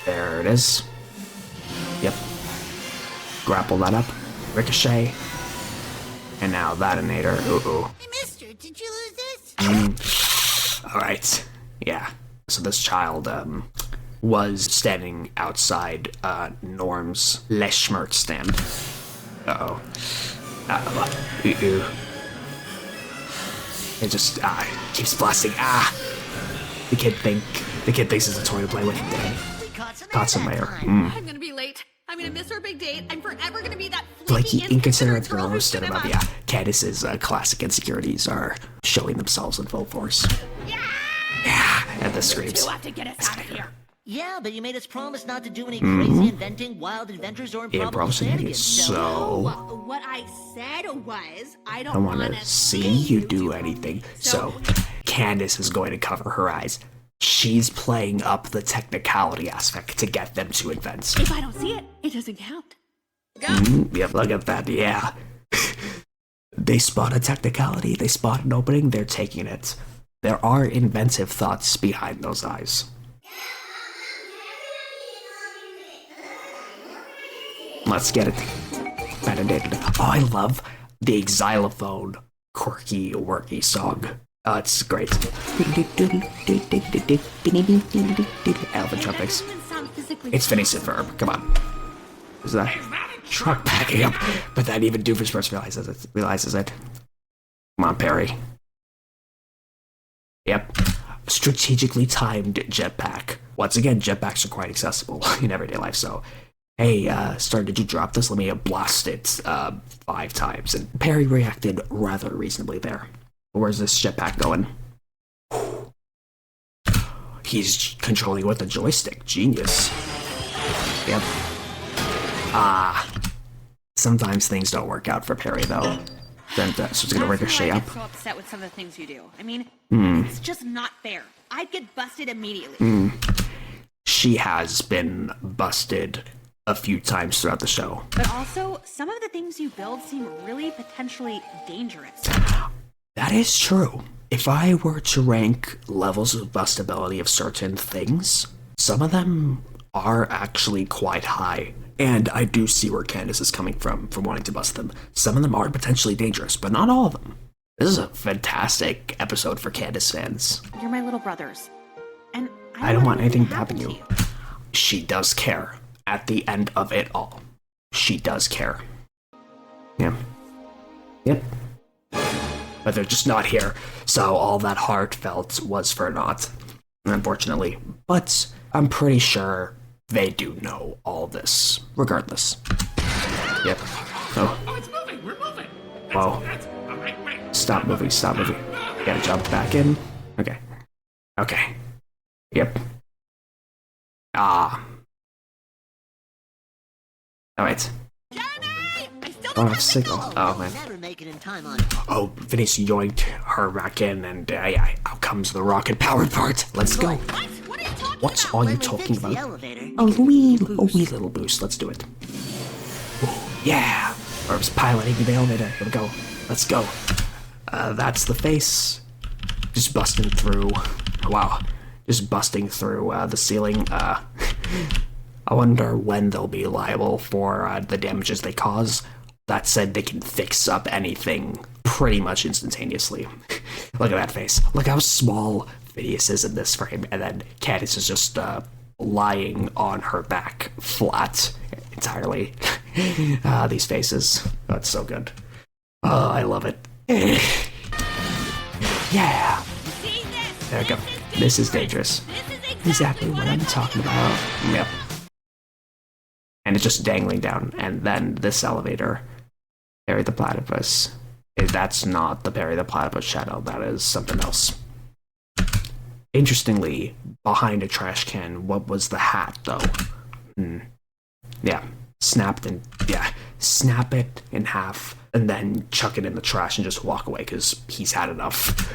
There it is. Yep. Grapple that up. Ricochet. And now that Irritator. Ooh. Hey, mister, did you lose this? Alright. Yeah. So this child, was standing outside, Norm's Leshmerk stand. Uh-oh. It just, keeps blasting. The kid thinks it's a toy to play with. Dang. Caught some layer. I'm gonna be late. I'm gonna miss our big date. I'm forever gonna be that Flaky, flaky, inconsiderate girl girl who who stood above. Yeah, Candace's classic insecurities are showing themselves in full force. Yeah, and the screams. You have to get us out of here. Yeah, but you made us promise not to do any crazy inventing, wild adventures, or improbable shenanigans. So What I said was, I I don't want want to see you do anything. So Candace is going to cover her eyes. She's playing up the technicality aspect to get them to invent. If I don't see it, it doesn't count. Yeah, look at that. Yeah. They spot a technicality. They spot an opening. They're taking it. There are inventive thoughts behind those eyes. Let's get it. Oh, I love the xylophone quirky, worky song. It's great. Elephant trumpets. It's Phineas and Ferb. Come on. Is that truck backing up? But then even Doofenshmirtz realizes it. Come on, Perry. Yep. Strategically timed jetpack. Once again, jetpacks are quite accessible in everyday life, so... Hey, Star, did you drop this? Let me blast it 5 times. And Perry reacted rather reasonably there. Where's this jetpack going? He's controlling with a joystick. Genius. Yep. Sometimes things don't work out for Perry, though. Then so it's gonna ricochet up. I'm so upset with some of the things you do. I mean, it's just not fair. I'd get busted immediately. She has been busted a few times throughout the show. But also, some of the things you build seem really potentially dangerous. That is true. If I were to rank levels of bustability of certain things, some of them are actually quite high. And I do see where Candace is coming from wanting to bust them. Some of them are potentially dangerous, but not all of them. This is a fantastic episode for Candace fans. You're my little brothers. And I don't want anything to happen to you. She does care. At the end of it all, she does care. Yeah. Yep. But they're just not here, so all that heartfelt was for naught, unfortunately. But I'm pretty sure they do know all this, regardless. Yep. Oh, it's moving. We're moving. Whoa. All right, wait. Stop moving, stop moving. Gotta jump back in. Okay. Okay. Yep. Alright. Don't have signal. Oh, man. Never make it in time on. Oh, Phineas yoinked her back in, and out comes the rocket-powered part. Let's go. What are you talking What's about? all you When we talking fix the about? elevator, A wee little boost. Let's do it. Ooh, yeah. Ferb's piloting the elevator. Here we go. Let's go. That's the face. Just busting through. Wow. Just busting through the ceiling. I wonder when they'll be liable for the damages they cause. That said, they can fix up anything pretty much instantaneously. Look at that face. Look how small Phineas is in this frame, and then Candace is just lying on her back, flat, entirely. These faces. That's so good. Oh, I love it. Yeah. There we go. This is dangerous. Exactly what I'm talking about. Yep. And it's just dangling down. And then this elevator, Perry the Platypus. That's not the Perry the Platypus shadow. That is something else. Interestingly, behind a trash can, what was the hat, though? Yeah. Snap it in half, and then chuck it in the trash and just walk away, because he's had enough.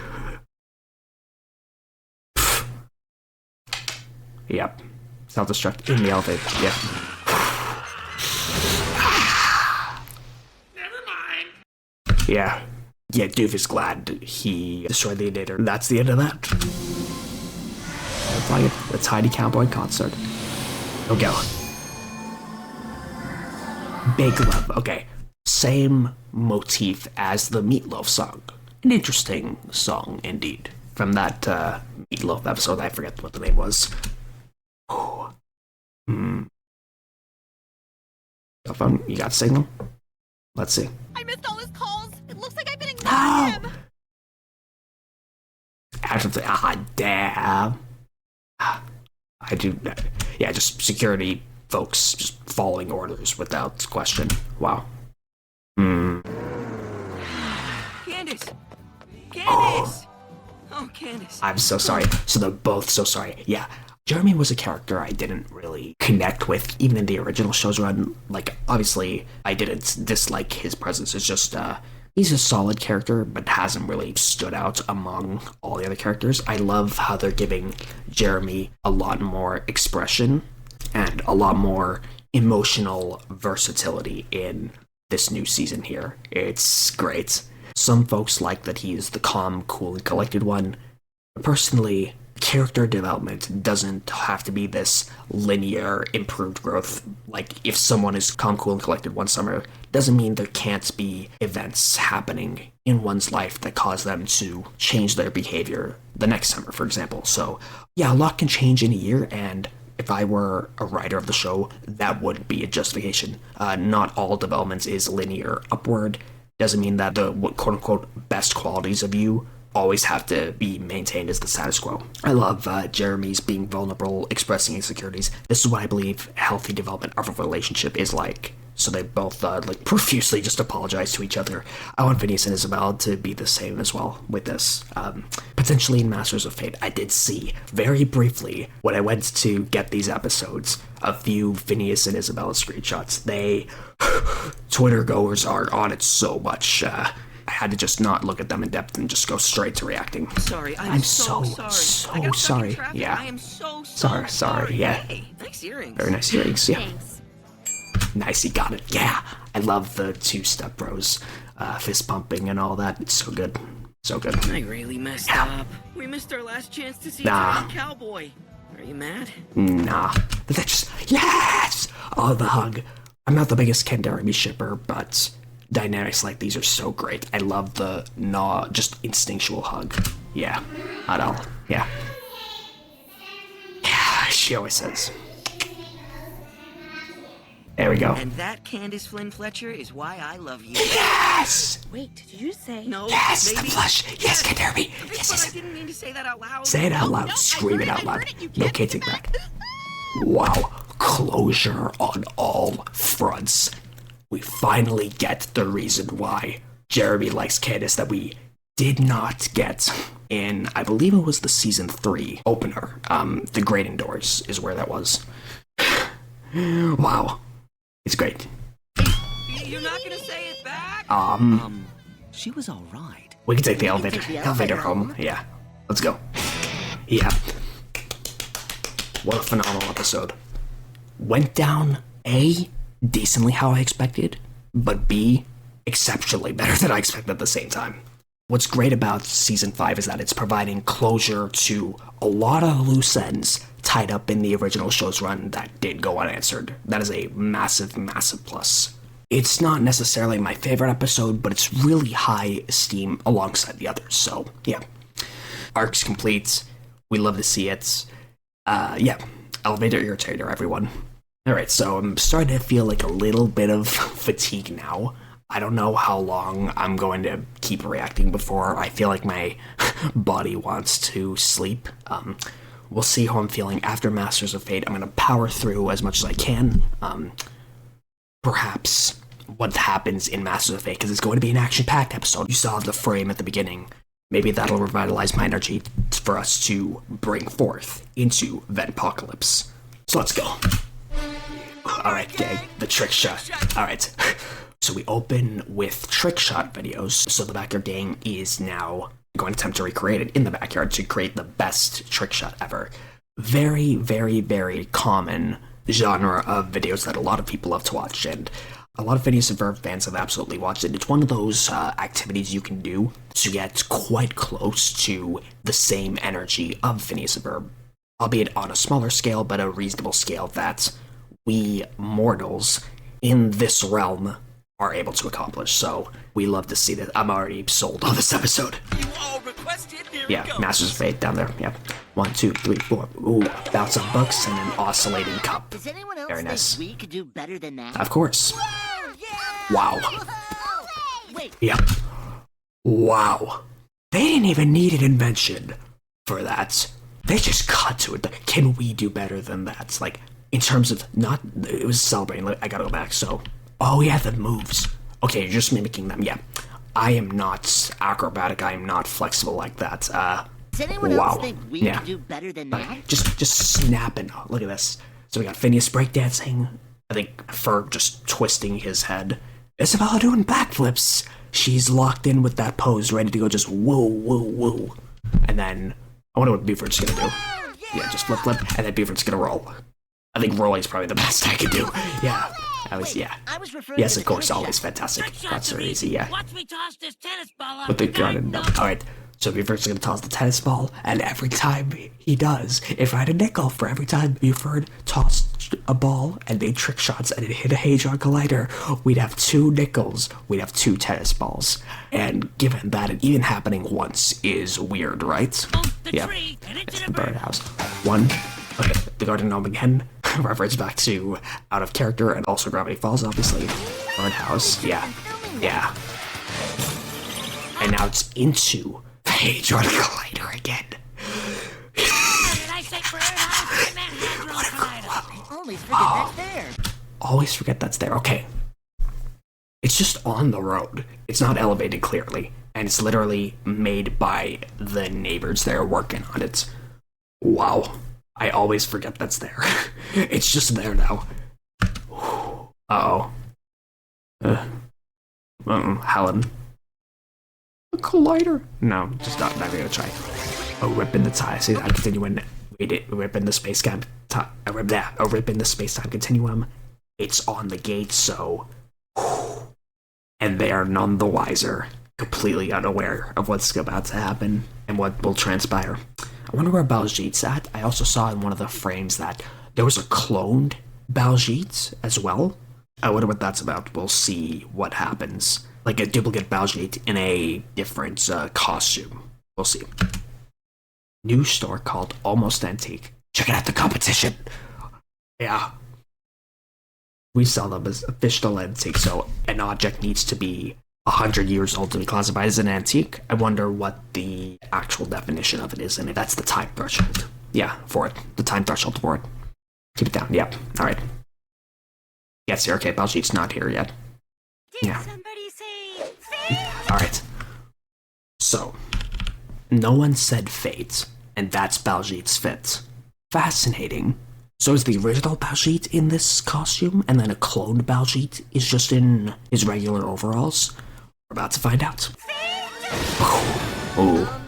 Yep. Self-destruct in the elevator. Yep. Never mind. Yeah. Yeah, Doof is glad he destroyed the Irritator. That's the end of that. It's like a Tiny Cowboy concert. Here we go. Big Love. Okay. Same motif as the Meatloaf song. An interesting song, indeed. From that Meatloaf episode, I forget what the name was. Oh. Cell phone, you got signal? Let's see. I missed all his calls. It looks like I've been Oh. ignoring him. Actually, damn. I do. Yeah, just security folks just following orders without question. Wow. Candace! Candace! Oh, Candace. I'm so sorry. So they're both so sorry. Yeah. Jeremy was a character I didn't really connect with, even in the original show's run. Like, obviously, I didn't dislike his presence. It's just, he's a solid character, but hasn't really stood out among all the other characters. I love how they're giving Jeremy a lot more expression and a lot more emotional versatility in this new season here. It's great. Some folks like that he's the calm, cool, and collected one. Personally, character development doesn't have to be this linear improved growth. Like, if someone is calm, cool, and collected one summer, doesn't mean there can't be events happening in one's life that cause them to change their behavior the next summer, for example. So yeah, a lot can change in a year, and if I were a writer of the show, that would be a justification. Not all development is linear upward. Doesn't mean that the quote-unquote best qualities of you always have to be maintained as the status quo. I love Jeremy's being vulnerable, expressing insecurities. This is what I believe healthy development of a relationship is like. So they both profusely just apologize to each other. I want Phineas and Isabel to be the same as well with this. Potentially in Masters of Fate, I did see very briefly when I went to get these episodes a few Phineas and Isabel screenshots. Twitter goers are on it so much. I had to just not look at them in depth and just go straight to reacting. Sorry, I'm so sorry. I got stuck sorry. in traffic. Yeah. I am so Sorry. Yeah. Hey, nice earrings. Very nice earrings. Yeah. Thanks. Nice, he got it. Yeah. I love the two-step bros, fist pumping and all that. It's so good. So good. I really messed up. We missed our last chance to see Nah. Giant Cowboy. Are you mad? Nah. But that just, yes! Oh, the hug. I'm not the biggest Ken Jeremy shipper, but dynamics like these are so great. I love the just instinctual hug. Yeah. Not all. Yeah. Yeah, she always says. There we go. And that, Candace Flynn Fletcher, is why I love you. Yes! Wait, did you say? No, Yes, maybe. the flush. Yes, Ken Jeremy. Yes, But I yes. didn't mean to say that out loud. Say it out loud. No, Scream it out loud. You No, can't Kate, take back. Wow. Closure on all fronts. We finally get the reason why Jeremy likes Candace that we did not get in, I believe it was the season 3 opener. The Great Indoors is where that was. Wow. It's great. You're not gonna say it back? She was all right. We can take the We can elevator. take the Elevator elevator home. home. Yeah. Let's go. Yeah. What a phenomenal episode. Went down, A, decently how I expected, but B, exceptionally better than I expected at the same time. What's great about Season 5 is that it's providing closure to a lot of loose ends tied up in the original show's run that did go unanswered. That is a massive, massive plus. It's not necessarily my favorite episode, but it's really high esteem alongside the others, so yeah. Arc's complete. We love to see it. Yeah. Elevator Irritator, everyone. Alright, so I'm starting to feel like a little bit of fatigue now. I don't know how long I'm going to keep reacting before I feel like my body wants to sleep. We'll see how I'm feeling after Masters of Fate. I'm going to power through as much as I can. Perhaps what happens in Masters of Fate, because it's going to be an action-packed episode. You saw the frame at the beginning. Maybe that'll revitalize my energy for us to bring forth into Ventpocalypse. So let's go. Alright, gang, the trick shot. Alright. So we open with trick shot videos. So the backyard gang is now going to attempt to recreate it in the backyard to create the best trick shot ever. Very, very, very common genre of videos that a lot of people love to watch, and a lot of Phineas and Ferb fans have absolutely watched it. It's one of those activities you can do to get quite close to the same energy of Phineas and Ferb, albeit on a smaller scale, but a reasonable scale that we mortals in this realm are able to accomplish. So we love to see that. I'm already sold on this episode. You all requested. Here Yeah, we go. Masters of Fate down there. Yeah. 1, 2, 3, 4. Ooh, bounce on books and an oscillating cup. Does anyone else Very think nice. we could do better than that? Of course. Whoa, yeah! Wow. Whoa! Wait, Yep. Wow. They didn't even need an invention for that. They just cut to it. Can we do better than that? Like, in terms of not, it was celebrating. I gotta go back. So, oh yeah, the moves. Okay, you're just mimicking them. Yeah. I am not acrobatic. I am not flexible like that. does anyone wow. else think we Yeah. could do better than that? Just snapping. Look at this. So we got Phineas breakdancing. I think Ferb just twisting his head. Isabella doing backflips. She's locked in with that pose, ready to go just whoa, whoa, whoa. And then, I wonder what Buford's gonna do. Yeah, just flip, flip, and then Buford's gonna roll. I think rolling's probably the best I could do. Yeah. Yeah. I was referring Yes, to of the course, trick always shot. fantastic. That's so easy, yeah. Watch me toss this tennis ball up. With the garden. Alright, so Buford's gonna toss the tennis ball, and every time he does, if I had a nickel for every time Buford tossed a ball and made trick shots and it hit a Hadron Collider, we'd have 2 nickels, we'd have 2 tennis balls. And given that it even happening once is weird, right? The Yeah, tree and into it's the the birdhouse. 1. Okay, the garden gnome again. Reference back to out of character and also Gravity Falls, obviously. Birdhouse, yeah. Yeah. And now it's into the Hadron Collider again. Did I say birdhouse? I meant Hadron Collider. Always forget that's there. Always forget that's there. Okay. It's just on the road. It's not elevated clearly. And it's literally made by the neighbors that are working on it. Wow. I always forget that's there. It's just there now. Uh-oh. Helen. collider. No, just not gonna try. A rip in the time. See, I'm continuing. Read it. A rip in the space time. A rip in the space time continuum. It's on the gate, so. And they are none the wiser, completely unaware of what's about to happen and what will transpire. I wonder where Baljeet's at. I also saw in one of the frames that there was a cloned Baljeet as well. I wonder what that's about. We'll see what happens. Like a duplicate Baljeet in a different costume. We'll see. New store called Almost Antique. Check out the competition. Yeah. We sell them as official antique, so an object needs to be 100 years old to be classified as an antique. I wonder what the actual definition of it is, and if that's the time threshold. Yeah, for it. The time threshold for it. Keep it down. Yep. Alright. Yes, here. Okay, Baljeet's not here yet. Yeah. Alright. So, no one said fate, and that's Baljeet's fit. Fascinating. So is the original Baljeet in this costume, and then a cloned Baljeet is just in his regular overalls? We're about to find out. Oh.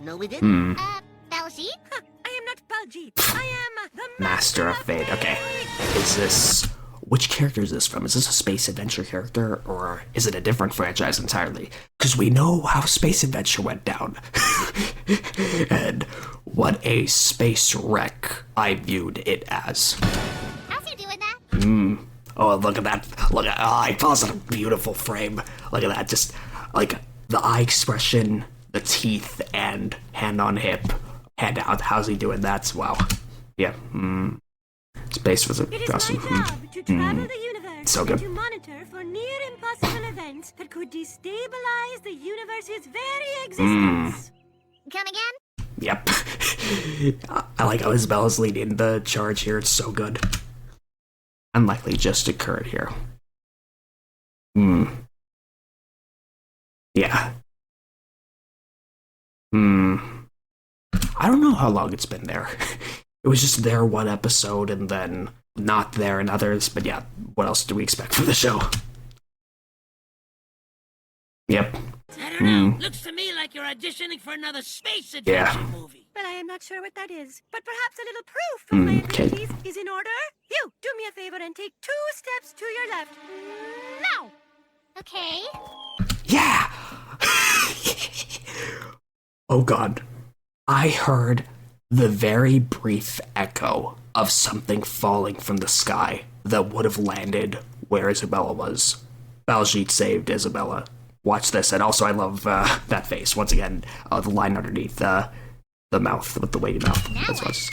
No, we didn't. Baljeet? I am not Baljeet. I am the Master of Fate. Okay. Is this... Which character is this from? Is this a Space Adventure character, or is it a different franchise entirely? Because we know how Space Adventure went down. And what a space wreck I viewed it as. How's he doing that? Oh, look at that. Look at... Oh, I paused in a beautiful frame. Look at that. Just, like, the eye expression, the teeth, and hand on hip. Hand out. How's he doing that? Wow. Yeah. Space was a costume. to travel the universe So good. and to monitor for near impossible events that could destabilize the universe's very existence. Come again? Yep. I like how Isabella's leading the charge here. It's so good. Unlikely just occurred here. Yeah. I don't know how long it's been there. It was just there one episode and then not there in others, but yeah, what else do we expect from the show? Yep. I don't know. Looks to me like you're auditioning for another space adventure movie. Well, I am not sure what that is, but perhaps a little proof of my abilities is in order. You, do me a favor and take 2 steps to your left. Now! Okay. Yeah! Oh god. I heard the very brief echo of something falling from the sky that would have landed where Isabella was. Baljeet saved Isabella. Watch this, and also I love that face. Once again, the line underneath the mouth, with the wavy mouth. That's what's...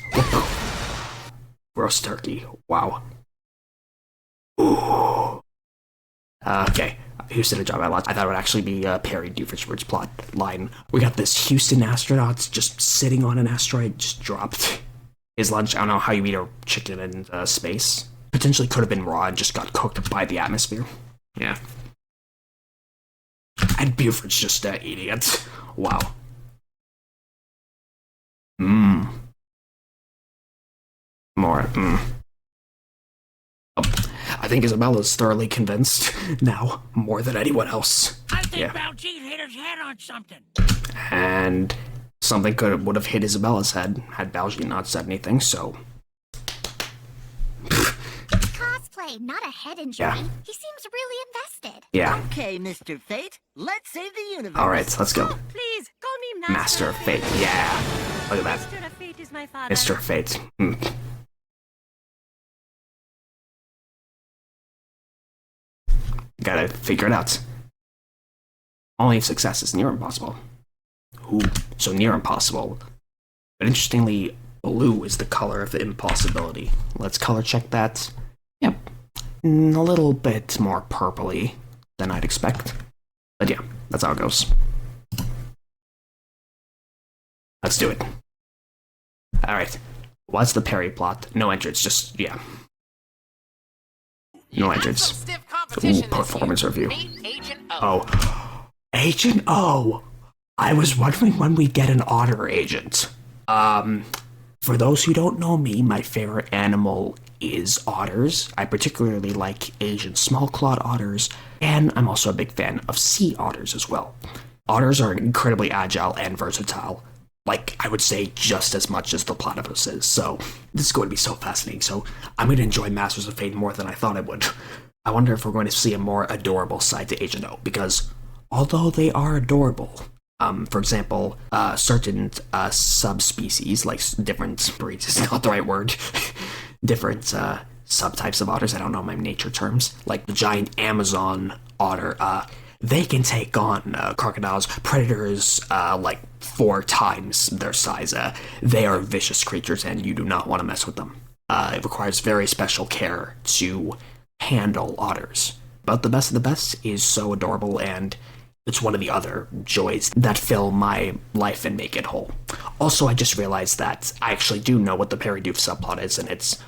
Roast turkey. Wow. Ooh. Okay. Houston, a job I lost. I thought it would actually be Perry Doofenshmirtz's plot line. We got this Houston astronauts just sitting on an asteroid, just dropped his lunch. I don't know how you eat a chicken in space. Potentially could have been raw and just got cooked by the atmosphere. Yeah. And Buford's just eating it. Wow. More. I think Isabella's thoroughly convinced now, more than anyone else. I think Baljeet hit his head on something. And something would have hit Isabella's head had Baljeet not said anything, so... It's cosplay, not a head injury. Yeah. He seems really invested. Yeah. Okay, Mr. Fate, let's save the universe. Alright, let's go. Please, call me Master of Fate, yeah. Look at that. Mr. of Fate is my father. Mr. Fate. Gotta figure it out. Only if success is near impossible. Ooh, so near impossible. But interestingly, blue is the color of the impossibility. Let's color check that. Yep. A little bit more purpley than I'd expect. But yeah, that's how it goes. Let's do it. Alright. What's the Perry plot? No entrance, just, yeah. No entrance. Ooh, performance review. Oh. Agent O! I was wondering when we'd get an otter agent. For those who don't know me, my favorite animal is otters. I particularly like Asian small-clawed otters, and I'm also a big fan of sea otters as well. Otters are incredibly agile and versatile. Like, I would say just as much as the platypus is. So, this is going to be so fascinating. So, I'm going to enjoy Masters of Fate more than I thought I would. I wonder if we're going to see a more adorable side to Agent O, because although they are adorable, for example, certain subspecies, like different breeds is not the right word, different subtypes of otters, I don't know my nature terms, like the giant Amazon otter, they can take on crocodiles, predators, like 4 times their size. They are vicious creatures, and you do not want to mess with them. It requires very special care to handle otters. But the best of the best is so adorable, and it's one of the other joys that fill my life and make it whole. Also, I just realized that I actually do know what the Perry Doof subplot is, and it's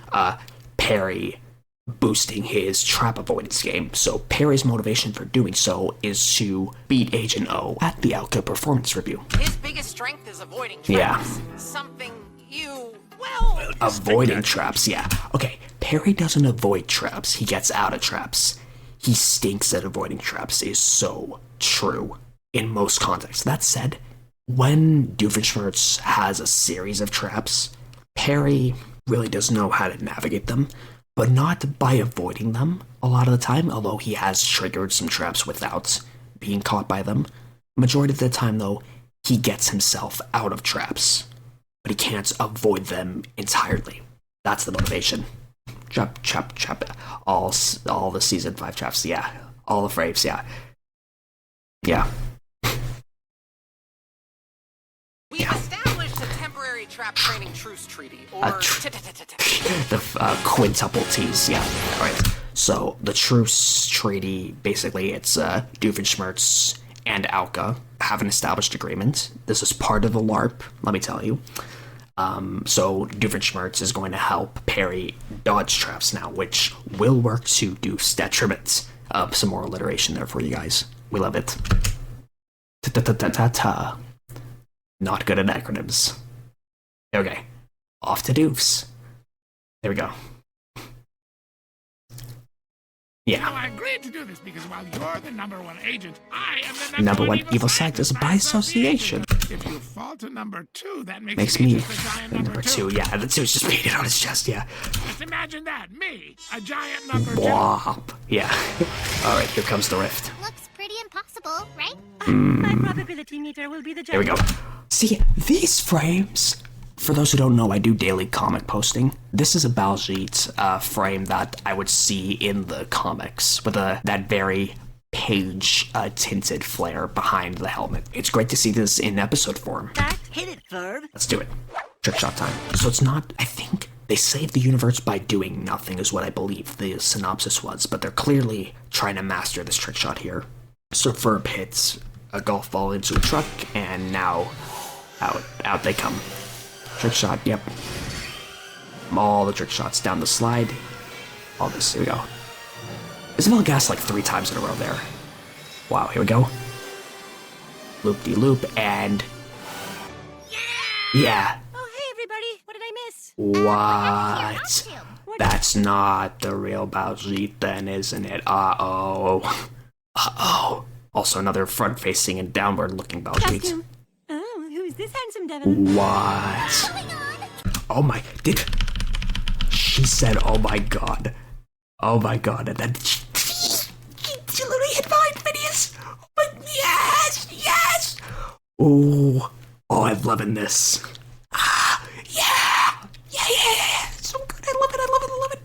Perry boosting his trap avoidance game. So Perry's motivation for doing so is to beat Agent O at the Alka performance review. His biggest strength is avoiding traps. Yeah. Something you, well, avoiding traps, yeah. Okay, Perry doesn't avoid traps, he gets out of traps. He stinks at avoiding traps is so true in most contexts. That said, when Doofenshmirtz has a series of traps, Perry really does know how to navigate them, but not by avoiding them a lot of the time, although he has triggered some traps without being caught by them. Majority of the time, though, he gets himself out of traps, but he can't avoid them entirely. That's the motivation. Trap. All the season 5 traps, yeah. All the frames, yeah. Yeah. We've established a temporary trap training truce treaty, or the quintuple T's, yeah. Alright, so the truce treaty, basically, it's Doofenshmirtz and Alka have an established agreement. This is part of the LARP, let me tell you. So Doofenshmirtz is going to help Perry dodge traps now, which will work to Doof's detriment. Some more alliteration there for you guys. We love it. Ta-ta-ta-ta-ta. Not good at acronyms. Okay. Off to Doofs. There we go. Yeah. I agreed to do this because while you're the #1 agent, I am the number one evil scientist by association. If you fall to number 2, that makes me just a giant number 2. Yeah, the 2 is just painted on his chest, yeah. Just imagine that, me, a giant number 2. Wop. Yeah. Alright, here comes the rift. Looks pretty impossible, right? My probability meter will be the There we go. See, these frames, for those who don't know, I do daily comic posting. This is a Baljeet frame that I would see in the comics with that very page tinted flare behind the helmet. It's great to see this in episode form. Hit it, Ferb. Let's do it. Trick shot time. So it's not, I think, they save the universe by doing nothing is what I believe the synopsis was, but they're clearly trying to master this trick shot here. So Ferb hits a golf ball into a truck, and now out they come. Trick shot, yep. All the trick shots down the slide. All this, here we go. Isabella gassed like 3 times in a row there. Wow, here we go. Loop-de-loop, and... Yeah! Oh, hey, everybody. What did I miss? What? That's not the real Baljeet then, isn't it? Uh-oh. Uh-oh. Also another front-facing and downward-looking Baljeet. Costume. Oh, who's this handsome devil? What? Oh my... She said, oh my god. Oh my god, and then... She literally hit behind Phineas! But yes! Yes! Oh, I'm loving this. Yeah! Yeah! So good, I love it!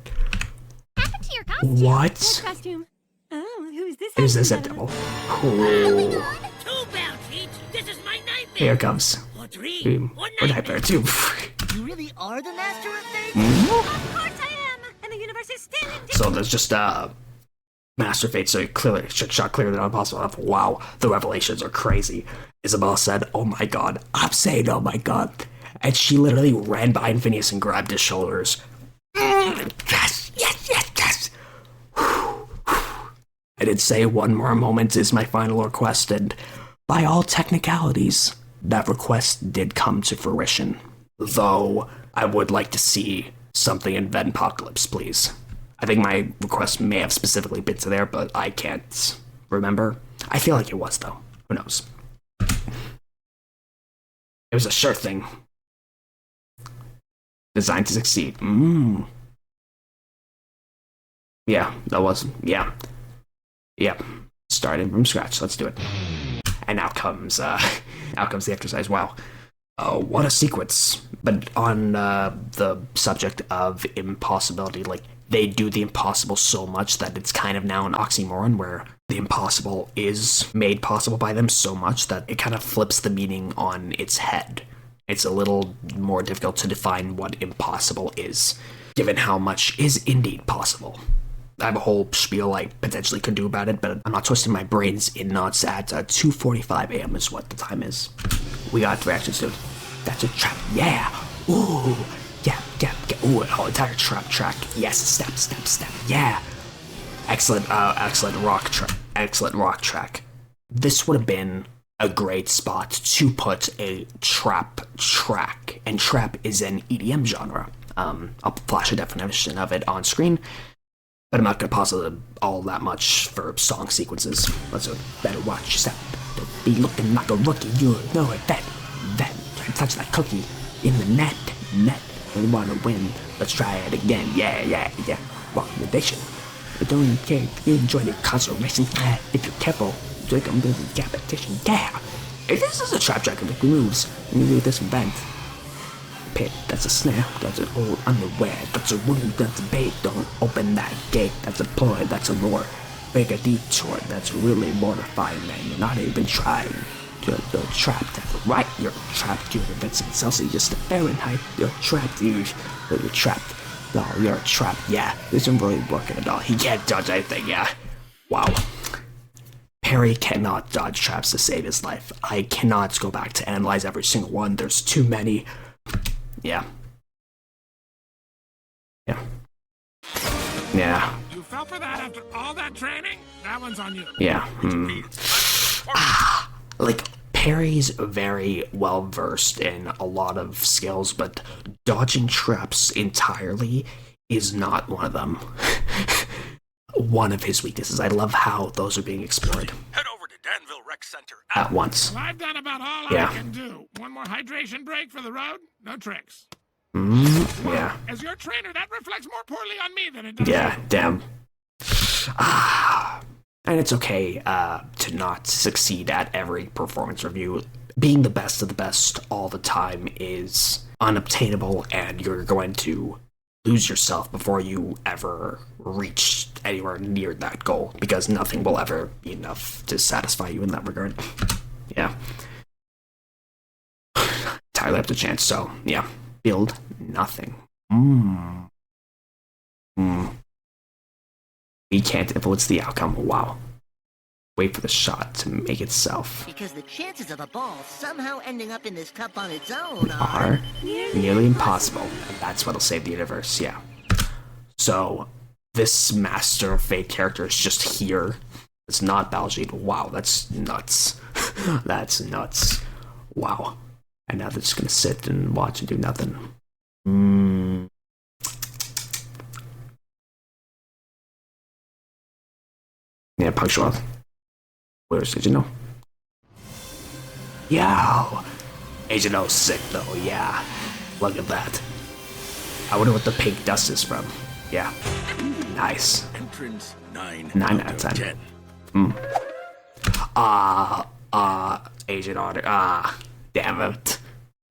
Happened to your costume? What? Costume. Oh, who's this? Is this a devil? Oh. Two bounties. This is my nightmare. Here it comes. Or 3. Or nightmare 2. You really are the master of fate? Of course I am. And the universe is still in... So there's just Master Fate, so clearly trick shot clearly not possible enough. Wow, the revelations are crazy. Isabella said, oh my god. I'm saying, oh my god. And she literally ran behind Phineas and grabbed his shoulders. Yes! I did say one more moment is my final request, and by all technicalities, that request did come to fruition. Though, I would like to see something in Venpocalypse, please. I think my request may have specifically been to there, but I can't remember. I feel like it was, though. Who knows? It was a sure thing. Designed to succeed. Yeah, that was, yeah. Yep. Starting from scratch. Let's do it. And now comes the exercise. Wow. What a sequence. But on the subject of impossibility, like, they do the impossible so much that it's kind of now an oxymoron where the impossible is made possible by them so much that it kind of flips the meaning on its head. It's a little more difficult to define what impossible is, given how much is indeed possible. I have a whole spiel I potentially could do about it, but I'm not twisting my brains in knots at 2:45 a.m. is what the time is. We got reactions, dude. That's a trap. Yeah. Ooh. Yeah. Ooh, a whole entire trap track. Yes. Step. Yeah. Excellent rock track. This would have been a great spot to put a trap track, and trap is an EDM genre. I'll flash a definition of it on screen, but I'm not going to pause it all that much for song sequences. Let's do it. Better watch your step. Don't be looking like a rookie. You know it. Then touch that cookie in the net. We want to win. Let's try it again. Yeah. Recommendation. But don't care if you enjoy the conservation. If you're careful, drink a little competition. Yeah. If this is a trap track of the moves, and you do this event. Pit, that's a snap, that's an old underwear, that's a wound, that's a bait, don't open that gate, that's a ploy, that's a lure, make a detour, that's really mortifying, man, you're not even trying, you're trapped, that's right, you're trapped, you're Vincent Celsi, just a Fahrenheit, you're trapped, dude, you're trapped, no, you're trapped, yeah, this isn't really working at all, he can't dodge anything, yeah, wow. Perry cannot dodge traps to save his life. I cannot go back to analyze every single one, there's too many. Yeah. You fell for that after all that training? That one's on you. Yeah. Like, Perry's very well versed in a lot of skills, but dodging traps entirely is not one of them. One of his weaknesses. I love how those are being explored. Head over to Danville Rec Center at once. Well, I've done about all I can do. One more hydration break for the road? No tricks. Yeah. As your trainer, that reflects more poorly on me than it does. Yeah, damn. And it's okay to not succeed at every performance review. Being the best of the best all the time is unobtainable, and you're going to lose yourself before you ever reach anywhere near that goal, because nothing will ever be enough to satisfy you in that regard. Yeah. Entirely up to chance, so yeah. Build nothing. We can't influence the outcome. Wow. Wait for the shot to make itself. Because the chances of a ball somehow ending up in this cup on its own are nearly impossible. And that's what'll save the universe, yeah. So, this Master of Fate character is just here. It's not Baljeet. Wow, that's nuts. That's nuts. Wow. And now they're just gonna sit and watch and do nothing. Yeah, punctual. Where's Agent O? Yo! Agent O's sick though, yeah. Look at that. I wonder what the pink dust is from. Yeah. Nice. Entrance 9 out of 10. Agent Otter. Damn it.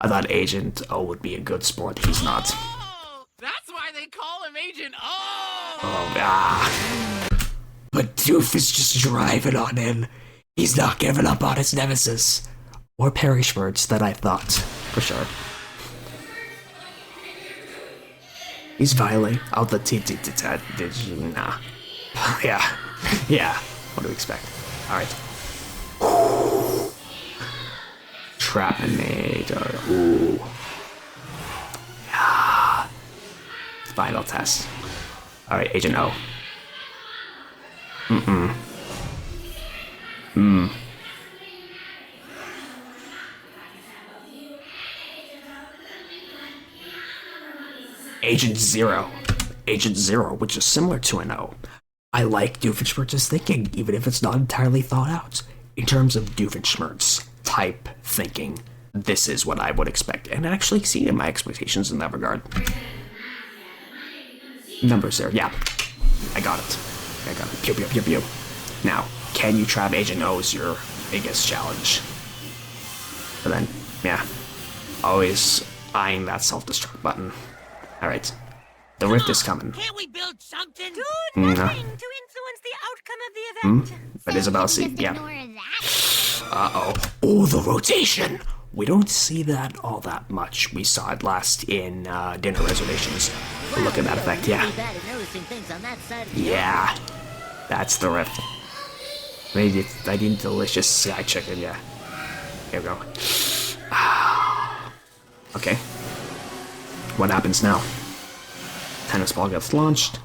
I thought Agent O would be a good sport. He's not. Oh, that's why they call him Agent O! Oh, But Doof is just driving on him. He's not giving up on his nemesis. More Parish words than I thought, for sure. He's violating. Oh, the nah. Yeah. What do we expect? Alright. Trapinator. Ooh. Yeah. Final test. Alright, Agent O. Agent Zero, which is similar to an O. I like Doofenshmirtz's thinking, even if it's not entirely thought out. In terms of Doofenshmirtz, hype thinking this is what I would expect, and actually exceeded my expectations in that regard. Numbers there, yeah. I got it. Pew, pew, pew, pew. Now, can you trap Agent O is your biggest challenge. But then, yeah. Always eyeing that self-destruct button. Alright. The rift is coming. Can't we build something? Do nothing to influence the outcome of the event. But Isabel, see, yeah. Uh-oh. Oh, the rotation! We don't see that all that much. We saw it last in dinner reservations. Wow, look at that effect, yeah. Yeah. That's the rift. I need delicious sky chicken, yeah. Here we go. Okay. What happens now? Tennis ball gets launched.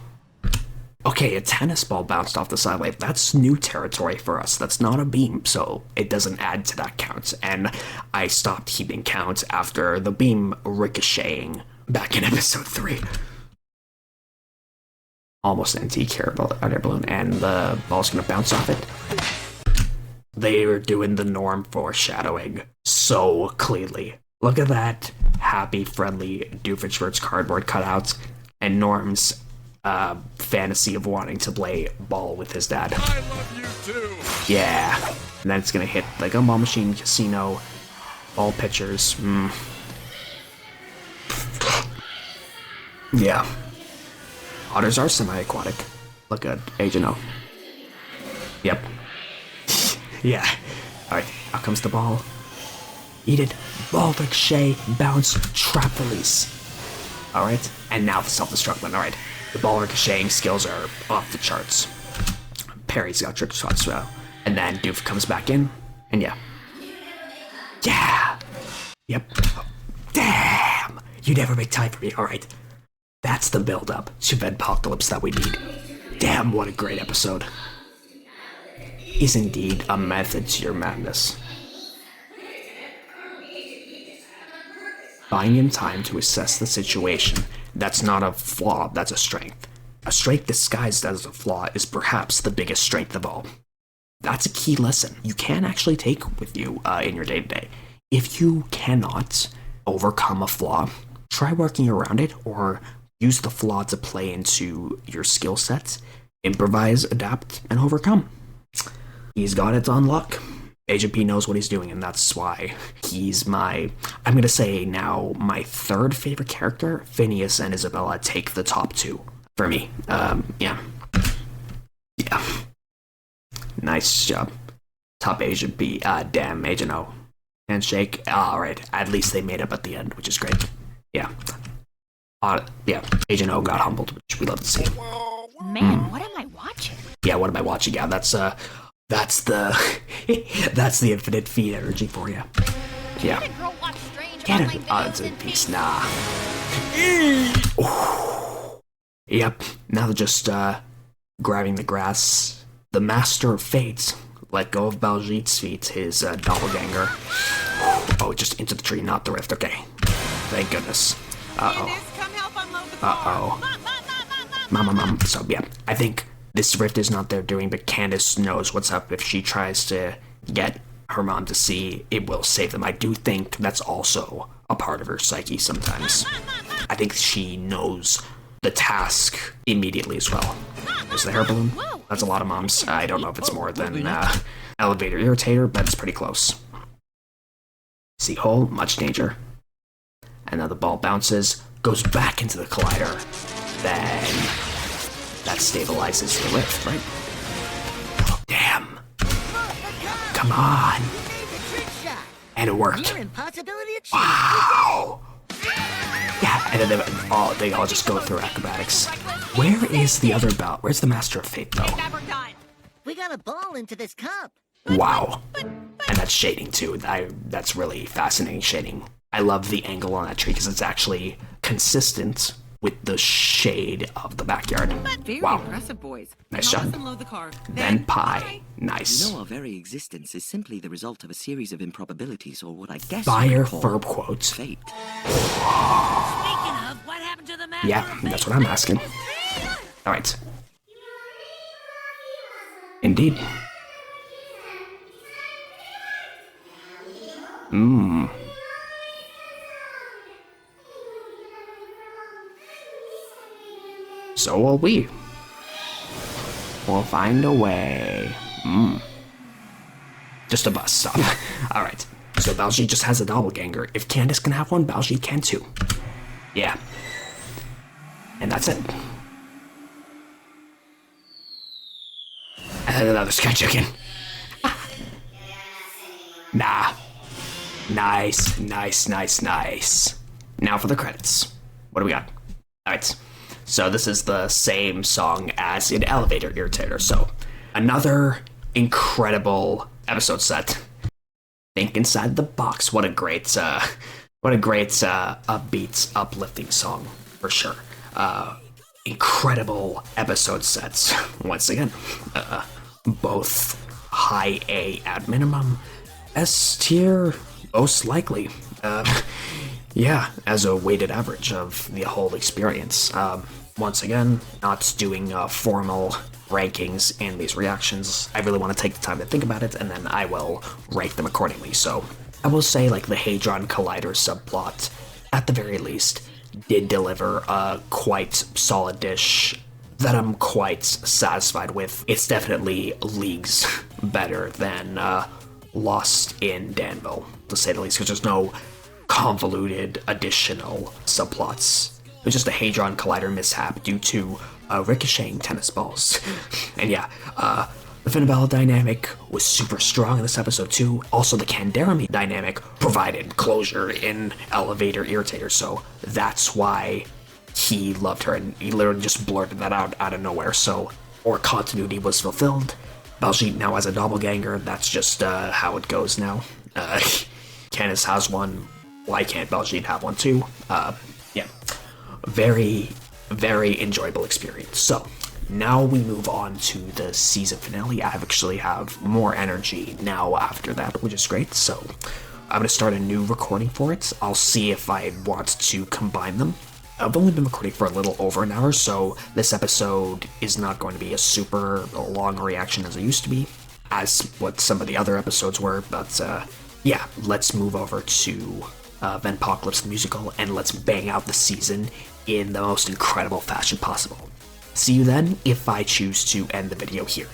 Okay, a tennis ball bounced off the sidelight. That's new territory for us. That's not a beam, so it doesn't add to that count. And I stopped keeping count after the beam ricocheting back in episode 3. Almost antique air balloon, and the ball's gonna bounce off it. They were doing the Norm foreshadowing so cleanly. Look at that happy, friendly Doofenshmirtz cardboard cutouts, and Norm's fantasy of wanting to play ball with his dad. I love you too. Yeah. And then it's gonna hit the gumball machine, casino, ball pitchers. Yeah. Otters are semi-aquatic. Look at Agent O. Yep. Yeah. Alright, out comes the ball. Eat it. Ball ricochet, bounce, trap release. Alright, and now the self-destruct one. Alright, the ball ricocheting skills are off the charts. Perry's got trick shots well. And then Doof comes back in, and yeah. Yeah! Yep. Damn! You never make time for me. Alright. That's the build-up to Vedpocalypse that we need. Damn, what a great episode. Is indeed a method to your madness. Buying in time to assess the situation, that's not a flaw, that's a strength. A strength disguised as a flaw is perhaps the biggest strength of all. That's a key lesson you can actually take with you in your day-to-day. If you cannot overcome a flaw, try working around it or use the flaw to play into your skill sets. Improvise, adapt, and overcome. He's got it on luck. Agent P knows what he's doing, and that's why he's I'm gonna say now, my third favorite character. Phineas and Isabella take the top 2 for me. Yeah. Nice job. Top Agent P, damn, Agent O. Handshake, alright, at least they made up at the end, which is great. Yeah. Yeah, Agent O got humbled, which we love to see. Man, what am I watching? Yeah, what am I watching? Yeah, that's the that's the infinite feed energy for you. Yeah. Get it. It's a piece. Nah. Yep. Now they're just grabbing the grass. The Master of Fates let go of Baljeet's feet, his doppelganger. Oh, just into the tree, not the rift. Okay. Thank goodness. Mom. So yeah, I think this rift is not their doing, but Candace knows what's up. If she tries to get her mom to see, it will save them. I do think that's also a part of her psyche sometimes. I think she knows the task immediately as well. There's the hair balloon. That's a lot of moms. I don't know if it's more than elevator irritator, but it's pretty close. See hole, much danger. And now the ball bounces, goes back into the collider. Then that stabilizes the rift, right? Oh, damn. Come on. And it worked. Wow. Yeah, and then they all just go through acrobatics. Where is the other belt? Where's the Master of Fate, though? We got a ball into this cup. Wow. And that's shading, too. That's really fascinating shading. I love the angle on that tree because it's actually consistent with the shade of the backyard. Very wow. impressive, boys. Nice job. Unload the car. Then pie. Nice. You know, our very existence is simply the result of a series of improbabilities, or what I guess Fire Ferb quotes. Fate. Speaking of, what happened to the Master Yeah, of Fate? that's what I'm asking. Alright. So will we. We'll find a way. Just a bus stop. Alright, so Baljeet just has a doppelganger. If Candace can have one, Baljeet can too. Yeah. And that's it. And another sky chicken. Nah. Nice, nice, nice, nice. Now for the credits. What do we got? Alright. So this is the same song as in Elevator Irritator. So another incredible episode set. Think inside the box. What a great upbeat, uplifting song for sure. Incredible episode sets. Once again, both high A at minimum, S tier most likely. Yeah, as a weighted average of the whole experience. Once again, not doing formal rankings in these reactions. I really want to take the time to think about it, and then I will rank them accordingly. So I will say, like, the Hadron Collider subplot, at the very least, did deliver a quite solid dish that I'm quite satisfied with. It's definitely leagues better than Lost in Danville, to say the least, because there's no convoluted additional subplots. It was just a Hadron Collider mishap due to ricocheting tennis balls. And yeah, the Finnabella dynamic was super strong in this episode too. Also, the Canderemy dynamic provided closure in Elevator Irritator, so that's why he loved her, and he literally just blurted that out of nowhere. So, our continuity was fulfilled. Baljeet now has a doppelganger. That's just how it goes now. Candace has one. Why can't Baljeet have one too? Yeah. Very, very enjoyable experience. So, now we move on to the season finale. I actually have more energy now after that, which is great. So, I'm going to start a new recording for it. I'll see if I want to combine them. I've only been recording for a little over an hour, so this episode is not going to be a super long reaction as it used to be, as what some of the other episodes were. But yeah, let's move over to Venpocalypse the musical, and let's bang out the season in the most incredible fashion possible. See you then, if I choose to end the video here.